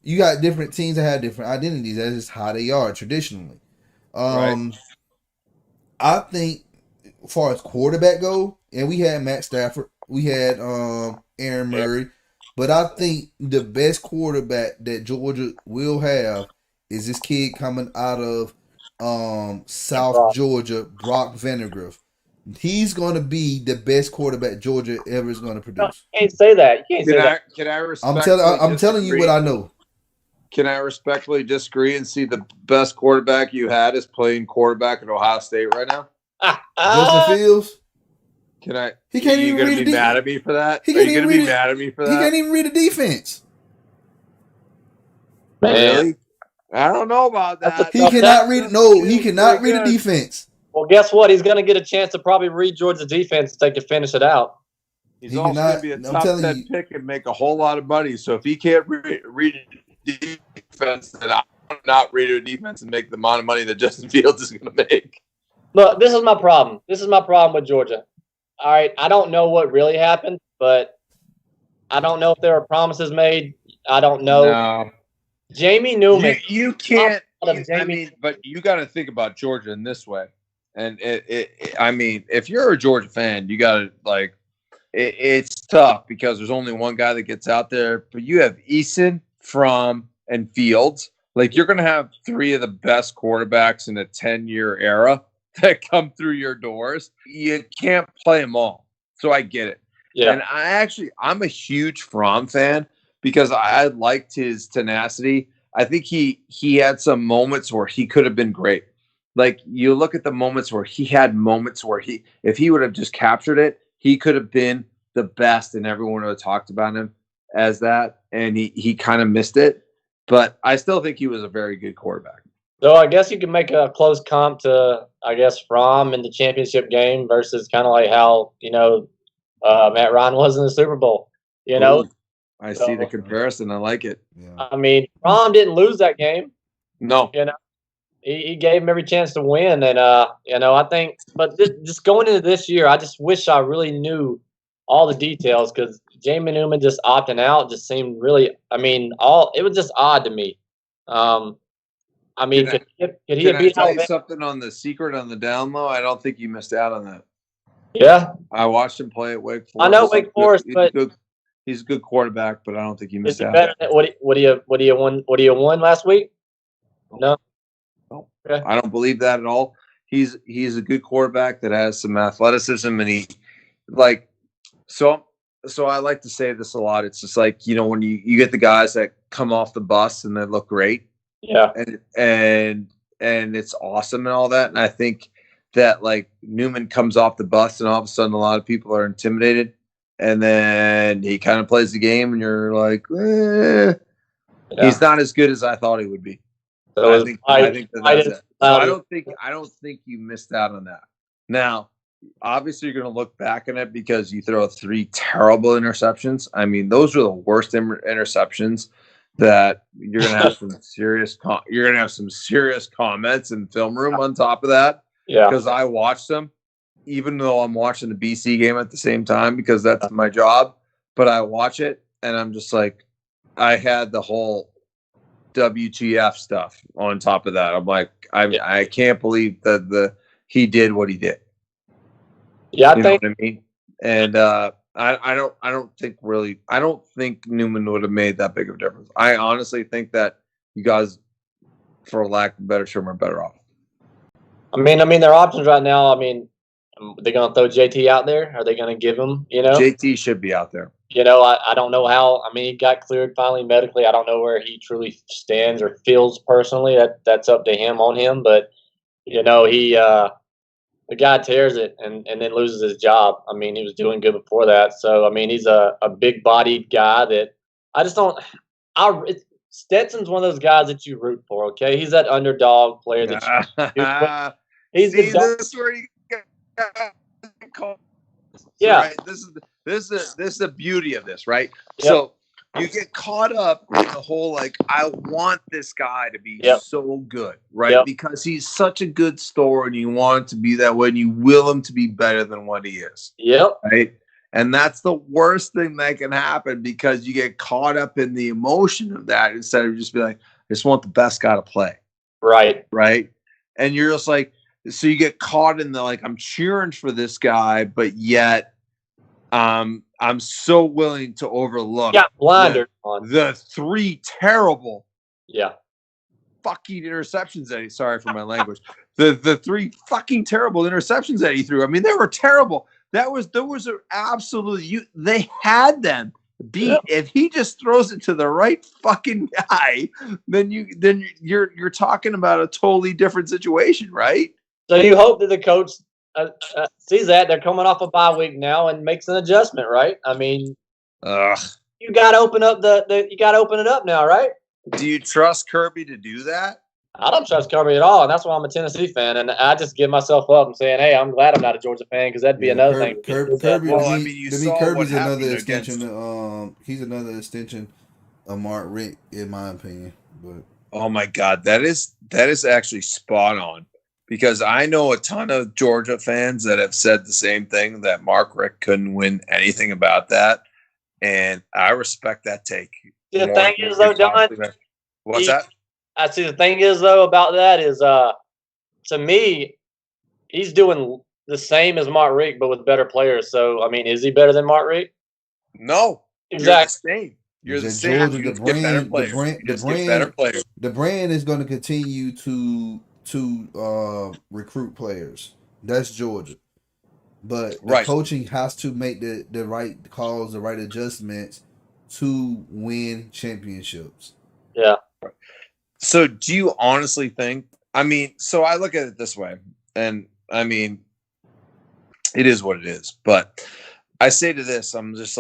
you got different teams that have different identities. That's just how they are traditionally. I think as far as quarterback go, and we had Matt Stafford, we had Aaron Murray, but I think the best quarterback that Georgia will have is this kid coming out of South Georgia, Brock Vandagriff. He's going to be the best quarterback Georgia ever is going to produce. No, you can't say that. You can't say that. Can I I'm telling you what I know. Can I respectfully disagree and see the best quarterback you had is playing quarterback at Ohio State right now? Justin Fields? Can I? He can't even read the defense. Be mad at me for that? He can't even read mad at me for that? He can't even read the defense. Man. Really? I don't know about that. He cannot read. No, he cannot read the defense. Well, guess what? He's going to get a chance to probably read Georgia's defense if they can finish it out. He's also going to be a top 10 pick and make a whole lot of money. So if he can't read defense, then I'm not read a defense and make the amount of money that Justin Fields is going to make. Look, this is my problem. This is my problem with Georgia. All right, I don't know what really happened, but I don't know if there were promises made. I don't know. No. Jamie Newman. You can't. But you got to think about Georgia in this way. And I mean, if you're a Georgia fan, you got to it's tough because there's only one guy that gets out there. But you have Eason, Fromm, and Fields. Like, you're going to have 3 of the best quarterbacks in a 10-year era that come through your doors. You can't play them all. So I get it. Yeah. And I'm a huge Fromm fan because I liked his tenacity. I think he had some moments where he could have been great. Like, you look at the moments where he had moments where if he would have just captured it, he could have been the best, and everyone would have talked about him as that. And he kind of missed it. But I still think he was a very good quarterback. So I guess you can make a close comp to, I guess, Fromm in the championship game versus kind of like how, Matt Ryan was in the Super Bowl. Ooh, I see the comparison. I like it. Yeah. I mean, Fromm didn't lose that game. No. He gave him every chance to win. And, I think – but just going into this year, I just wish I really knew all the details because Jamie Newman just opting out just seemed really – it was just odd to me. Could he have beat Alabama? Something on the secret on the down low? I don't think you missed out on that. Yeah. I watched him play at Wake Forest. I know Wake Forest, but he's a good quarterback, but I don't think you missed out. Better than what do you won last week? No. Okay. I don't believe that at all. He's a good quarterback that has some athleticism, and so I like to say this a lot. It's just like, when you get the guys that come off the bus and they look great. Yeah. And it's awesome and all that. And I think that Newman comes off the bus and all of a sudden a lot of people are intimidated, and then he kind of plays the game and you're like, he's not as good as I thought he would be. So I think that's it. So I don't think you missed out on that. Now, obviously you're going to look back on it because you throw 3 terrible interceptions. I mean, those are the worst interceptions that you're going to have some serious comments and film room on top of that. Yeah. Because I watched them, even though I'm watching the BC game at the same time because that's my job. But I watch it and I'm just like, I had the whole WTF stuff on top of that. I'm like, I can't believe that he did what he did. Yeah, you know what I mean? And I don't think Newman would have made that big of a difference. I honestly think that you guys, for lack of a better term, are better off. I mean, their options right now. I mean, they're going to throw JT out there. Are they going to give him? JT should be out there. I don't know how. I mean, he got cleared finally medically. I don't know where he truly stands or feels personally. That's up to him on him. But he the guy tears it and then loses his job. I mean, he was doing good before that. So I mean, he's a big bodied guy that I just don't. Stetson's one of those guys that you root for. Okay, he's that underdog player that he's See, the dog. this is where you got called. Yeah. Right? This is the beauty of this, right? Yep. So you get caught up in the whole I want this guy to be so good, right? Yep. Because he's such a good story and you want it to be that way and you will him to be better than what he is. Yep. Right? And that's the worst thing that can happen because you get caught up in the emotion of that instead of just being like, I just want the best guy to play. Right. Right. And you're just so you get caught in the I'm cheering for this guy, but yet I'm so willing to overlook blinders on the 3 terrible fucking interceptions that sorry for my language. The 3 fucking terrible interceptions that he threw. I mean, they were terrible. Those are absolutely they had them beat. Yep. If he just throws it to the right fucking guy, then you're talking about a totally different situation, right? So you hope that the coach sees that they're coming off a bye week now and makes an adjustment, right? I mean, you got to open up you got to open it up now, right? Do you trust Kirby to do that? I don't trust Kirby at all, and that's why I'm a Tennessee fan. And I just give myself up and saying, "Hey, I'm glad I'm not a Georgia fan because that'd be another thing." Kirby's another extension. He's another extension of Mark Richt, in my opinion. But oh my God, that is actually spot on. Because I know a ton of Georgia fans that have said the same thing, that Mark Richt couldn't win anything about that. And I respect that take. The thing is, though, John. What's that? I see. The thing is, though, about that is, to me, he's doing the same as Mark Richt, but with better players. So, I mean, is he better than Mark Richt? No. Exactly. You're the same. Georgia, the brand is going to continue to recruit players. That's Georgia. But the coaching has to make the right calls, the right adjustments to win championships. Yeah. So do you honestly think, so I look at it this way, and it is what it is. But I say to this, I'm just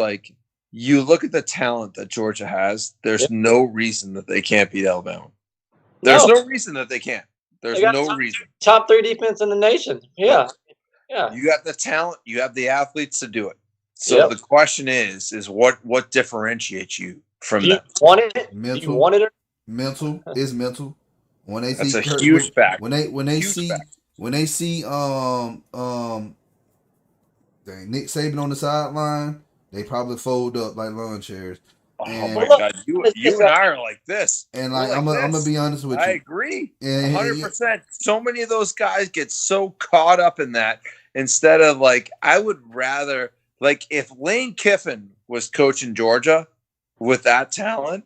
you look at the talent that Georgia has, there's no reason that they can't beat Alabama. There's no reason that they can't. There's no reason. Top 3 defense in the nation. Yeah. Yeah. You got the talent. You have the athletes to do it. So the question is what differentiates you from them? You wanted it? Mental is mental. When they That's a huge fact. When they see Nick Saban on the sideline, they probably fold up like lawn chairs. Oh my God, you and I are like this. And I'm gonna be honest with you. I agree, 100%. So many of those guys get so caught up in that instead of I would rather if Lane Kiffin was coaching Georgia with that talent,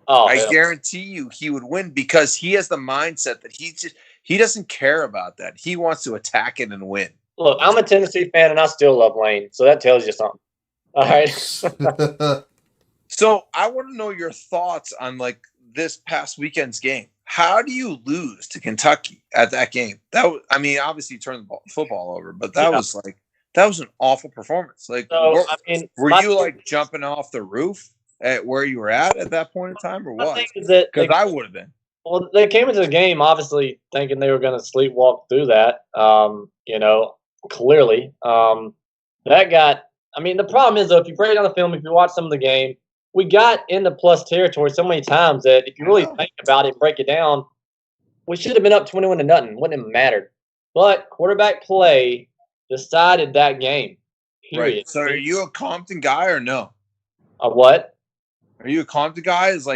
I guarantee you he would win because he has the mindset that he doesn't care about that. He wants to attack it and win. Look, I'm a Tennessee fan and I still love Lane, so that tells you something. All right. So I want to know your thoughts on this past weekend's game. How do you lose to Kentucky at that game? Obviously you turned the football over, but that was an awful performance. Were you jumping off the roof at where you were at that point in time, or what? Because I would have been. Well, they came into the game obviously thinking they were going to sleepwalk through that. Clearly, that got. The problem is though, if you break down the film, if you watch some of the game, we got into plus territory so many times that if you really think about it, break it down, we should have been up 21-0. Wouldn't have mattered. But quarterback play decided that game. Period. Right. So are you a Compton guy or no? A what? Are you a Compton guy? Is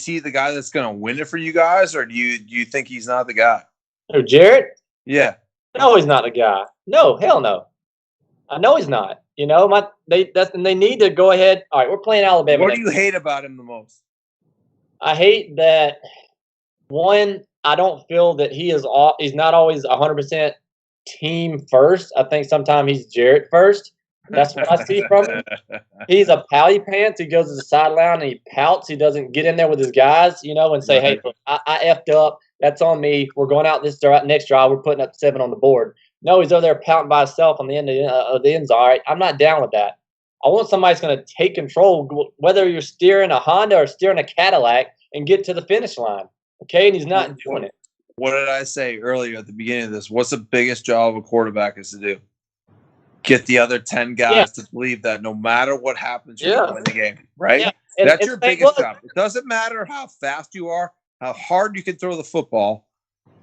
he the guy that's going to win it for you guys, or do you think he's not the guy? Who, Jarrett? Yeah. No, he's not the guy. No, hell no. I know he's not. they need to go ahead. All right, we're playing Alabama. What do you hate about him the most? I hate that, one, I don't feel that he's not always 100% team first. I think sometimes he's Jarrett first. That's what I see from him. He's a pally pants. He goes to the sideline and he pouts. He doesn't get in there with his guys, and say, hey, look, I effed up. That's on me. We're going out this next drive. We're putting up 7 on the board. No, he's over there pouting by himself on the end of the end zone. All right, I'm not down with that. I want somebody who's going to take control, whether you're steering a Honda or steering a Cadillac, and get to the finish line. Okay, and he's not doing it. What did I say earlier at the beginning of this? What's the biggest job of a quarterback is to do? Get the other 10 guys to believe that no matter what happens, you're going to win the game, right? Yeah. That's your biggest job. It doesn't matter how fast you are, how hard you can throw the football.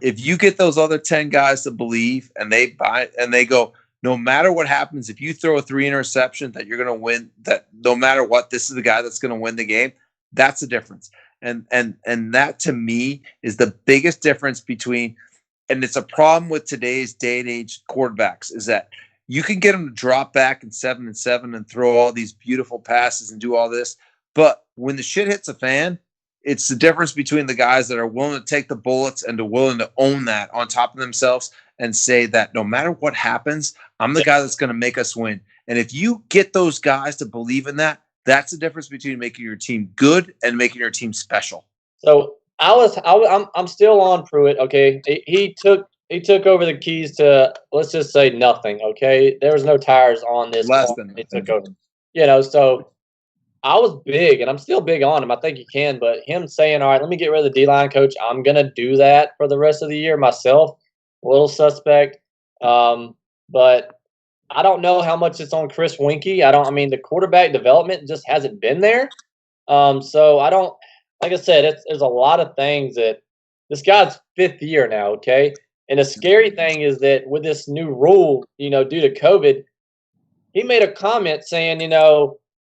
If you get those other 10 guys to believe and they buy it and they go, no matter what happens, if you throw a 3 interception, that you're going to win, that no matter what, this is the guy that's going to win the game. That's the difference. And that to me is the biggest difference between, and it's a problem with today's day and age quarterbacks, is that you can get them to drop back in 7-7 and throw all these beautiful passes and do all this. But when the shit hits a fan, it's the difference between the guys that are willing to take the bullets and are willing to own that on top of themselves and say that no matter what happens, I'm the guy that's going to make us win. And if you get those guys to believe in that, that's the difference between making your team good and making your team special. So I'm still on Pruitt. Okay, he took over the keys to, let's just say, nothing. Okay, there was no tires on this. Less than he took over. So I was big, and I'm still big on him. I think he can, but him saying, "All right, let me get rid of the D-line coach. I'm gonna do that for the rest of the year myself." A little suspect, but I don't know how much it's on Chris Winkie. I mean, the quarterback development just hasn't been there. So I don't. Like I said, there's a lot of things that this guy's 5th year now. Okay. And the scary thing is that with this new rule, due to COVID, he made a comment saying,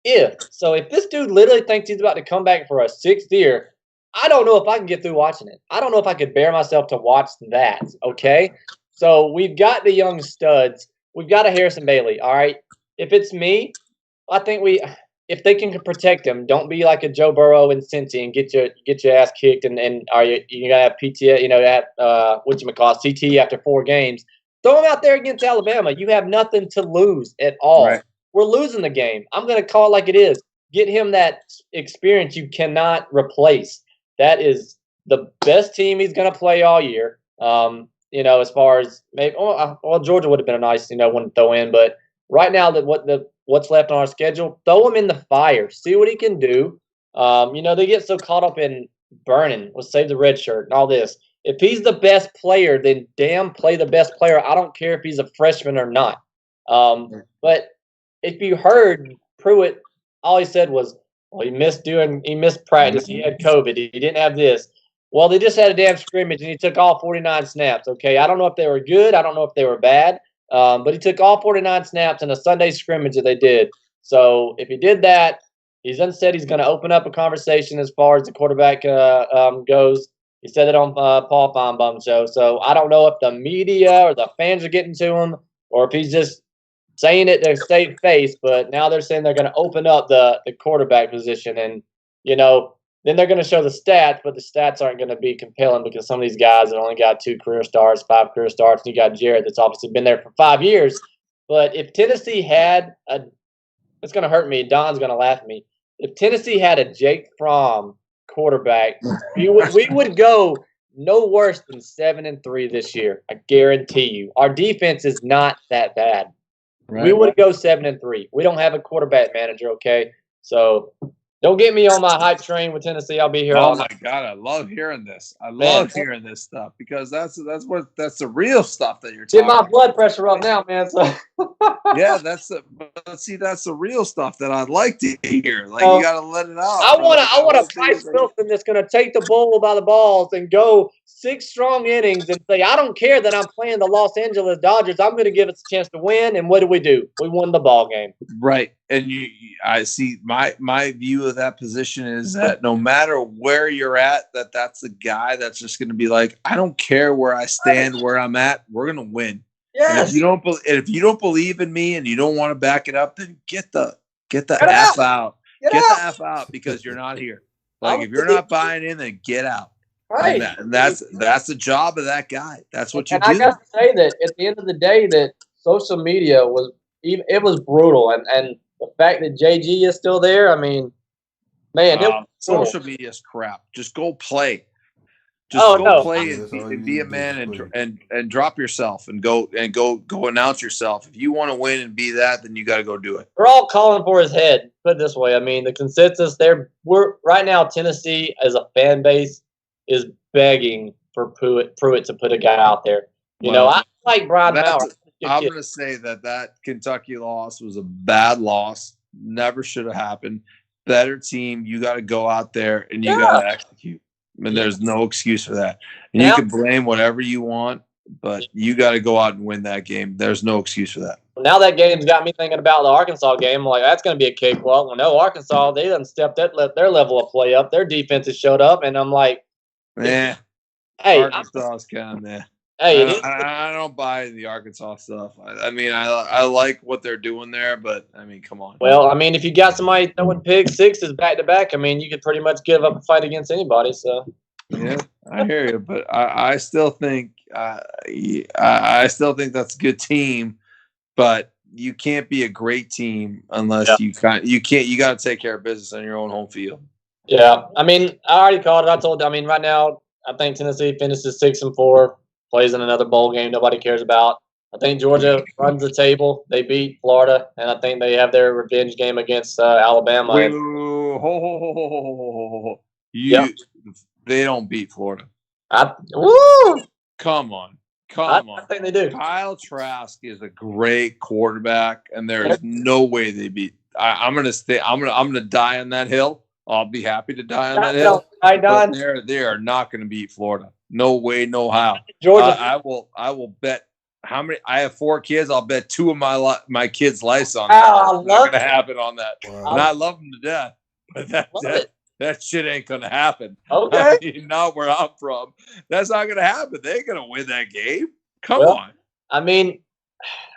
if this dude literally thinks he's about to come back for a 6th year, I don't know if I can get through watching it. I don't know if I could bear myself to watch that. Okay. So we've got the young studs. We've got a Harrison Bailey. All right. If it's me, I think if they can protect him, don't be like a Joe Burrow in Cincy and get your ass kicked and are you gonna have PTA, CT after 4 games. Throw him out there against Alabama. You have nothing to lose at all. Right. We're losing the game. I'm gonna call it like it is. Get him that experience you cannot replace. That is the best team he's gonna play all year. As far as maybe Georgia would have been a nice, one to throw in, but right now what's left on our schedule, throw him in the fire. See what he can do. They get so caught up in burning. Let's save the red shirt and all this. If he's the best player, then damn, play the best player. I don't care if he's a freshman or not. But if you heard Pruitt, all he said was, well, he missed practice. He had COVID. He didn't have this. Well, they just had a damn scrimmage, and he took all 49 snaps. Okay, I don't know if they were good. I don't know if they were bad. But he took all 49 snaps in a Sunday scrimmage that they did. So if he did that, he's then said he's going to open up a conversation as far as the quarterback goes. He said it on Paul Feinbaum's show. So I don't know if the media or the fans are getting to him or if he's just saying it to save face. But now they're saying they're going to open up the quarterback position. And, then they're going to show the stats, but the stats aren't going to be compelling because some of these guys have only got 2 career starts, 5 career starts, and you got Jarrett that's obviously been there for 5 years. But if Tennessee had it's going to hurt me. Don's going to laugh at me. If Tennessee had a Jake Fromm quarterback, we would go no worse than 7-3 this year. I guarantee you. Our defense is not that bad. Right. We would go 7-3. We don't have a quarterback manager, okay? So don't get me on my hype train with Tennessee. I'll be here all night. Oh, my God. I love hearing this. I love hearing this stuff because that's the real stuff that you're talking about. Get my blood pressure up now, man. So. Yeah, that's the real stuff that I'd like to hear. Like, you got to let it out. I want a Bryce Wilson that's going to take the bull by the balls and go 6 strong innings and say, I don't care that I'm playing the Los Angeles Dodgers. I'm going to give us a chance to win. And what do? We won the ball game. Right. And I see my view of that position is that no matter where you're at, that's the guy that's just going to be like, I don't care where I stand, where I'm at, we're going to win. And Yes. if you don't believe in me and you don't want to back it up, then get the Get F out. Get Get out. the F out because you're not here. I'm Like if you're not buying in, then get out. right. And that's the job of that guy. That's what you And I do. got to say that at the end of the day, that social media was brutal, and the fact that JG is still there, I mean, man, it was brutal. Social media is crap. Just go play. Oh, Just no. play Yeah, that's all you and be need a to man do is and drop yourself and go announce yourself. If you want to win and be that, then you got to go do it. We're all calling for his head. Put it this way, I mean, the consensus there. We're right now. Tennessee as a fan base is begging for Pruitt to put a guy out there. You know, I like Brian Maurer. I'm going to say that Kentucky loss was a bad loss. Never should have happened. Better team. You got to go out there and you got to execute. And there's no excuse for that. And you can blame whatever you want, but you got to go out and win that game. There's no excuse for that. Now that game's got me thinking about the Arkansas game. Like, that's going to be a cakewalk. Well, no, Arkansas, they done stepped their level of play up. Their defense has showed up, and I'm like, hey, Arkansas is kind of there. Hey, I don't buy the Arkansas stuff. I mean, I like what they're doing there, but I mean, come on. Well, I mean, if you got somebody throwing pick sixes back to back, I mean, you could pretty much give up a fight against anybody. So yeah, I hear you, but I still think I still think that's a good team, but you can't be a great team unless you got to take care of business on your own home field. Yeah, I mean, I already called it. I mean, right now, I think Tennessee finishes 6-4. Plays in another bowl game nobody cares about. I think Georgia runs the table. They beat Florida, and I think they have their revenge game against Alabama. Wait, they don't beat Florida. Come on. I think they do. Kyle Trask is a great quarterback, and there is no way they beat. I'm gonna die on that hill. I'll be happy to die on that hill. They are not going to beat Florida. No way, no how. Georgia, I will bet how many. I have 4 kids. I'll bet 2 of my kids' lives on that. It's not going to happen on that. Wow. And I love them to death, but that shit ain't going to happen. Okay, I mean, not where I'm from. That's not going to happen. They ain't going to win that game. Come on. I mean,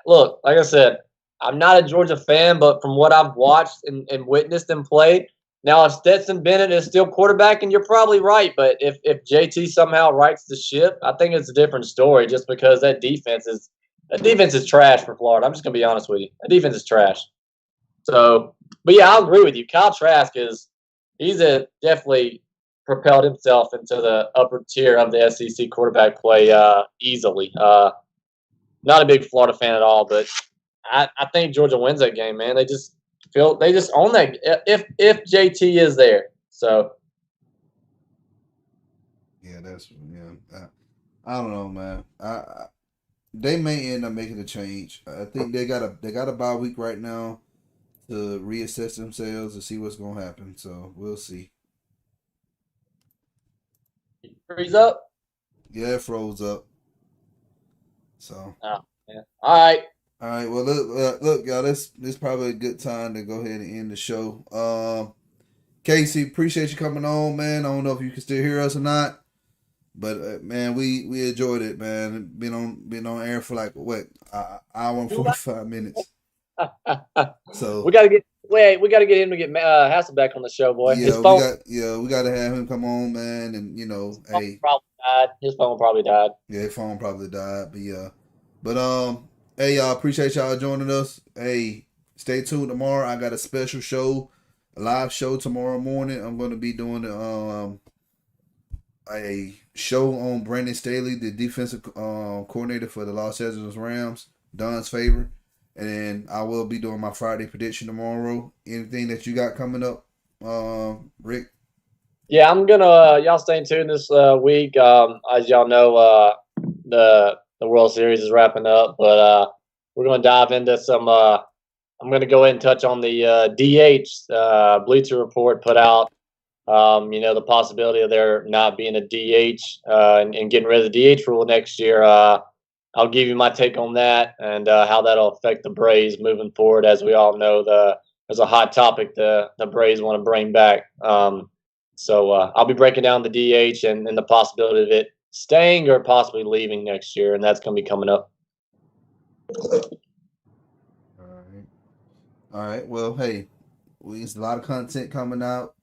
look, like I said, I'm not a Georgia fan, but from what I've watched and witnessed and played. Now, if Stetson Bennett is still quarterbacking, you're probably right. But if JT somehow rights the ship, I think it's a different story. Just because that defense is trash for Florida. I'm just gonna be honest with you. That defense is trash. So, but yeah, I'll agree with you. Kyle Trask he's definitely propelled himself into the upper tier of the SEC quarterback play easily. Not a big Florida fan at all, but I think Georgia wins that game, man. They just own that if JT is there. So yeah, I don't know, man. They may end up making a change. I think they got a bye week right now to reassess themselves and see what's gonna happen. So we'll see. Freeze up. Yeah, it froze up. So. Oh, yeah. All right. All right, well, look, y'all, this is probably a good time to go ahead and end the show. Casey, appreciate you coming on, man. I don't know if you can still hear us or not, but man, we enjoyed it, man. Been on air for like hour and 45 minutes. So we gotta get him to get Hasselbeck on the show, boy. Yeah, we gotta have him come on, man, and his phone probably died. Yeah, his phone probably died, but hey, y'all, appreciate y'all joining us. Hey, stay tuned tomorrow. I got a special show, a live show tomorrow morning. I'm going to be doing a show on Brandon Staley, the defensive coordinator for the Los Angeles Rams, Don's favor. And I will be doing my Friday prediction tomorrow. Anything that you got coming up, Rick? Yeah, I'm gonna y'all stay tuned this week. As y'all know, the World Series is wrapping up, but we're going to dive into some I'm going to go ahead and touch on the DH Bleacher Report put out, the possibility of there not being a DH and getting rid of the DH rule next year. I'll give you my take on that and how that'll affect the Braves moving forward. As we all know, there's a hot topic the Braves want to bring back. So I'll be breaking down the DH and the possibility of it staying or possibly leaving next year, and that's going to be coming up. All right. All right. Well, hey, it's a lot of content coming out.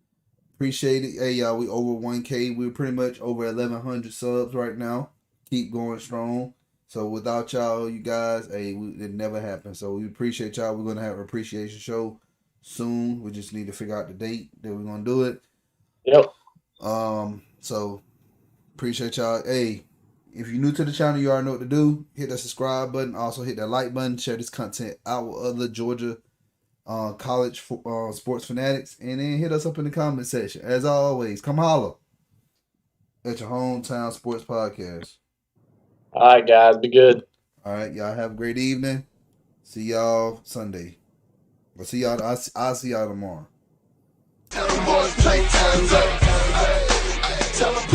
Appreciate it. Hey, y'all, we over 1K. We're pretty much over 1,100 subs right now. Keep going strong. So without y'all, you guys, hey, it never happened. So we appreciate y'all. We're going to have an appreciation show soon. We just need to figure out the date that we're going to do it. Yep. So appreciate y'all. Hey, if you're new to the channel, you already know what to do. Hit that subscribe button. Also hit that like button. Share this content out with other Georgia college sports fanatics, and then hit us up in the comment section. As always, come holla at your hometown sports podcast. All right, guys, be good. All right, y'all have a great evening. See y'all Sunday. I'll see y'all. I'll see y'all tomorrow. Tell them boys play time's up. Tell them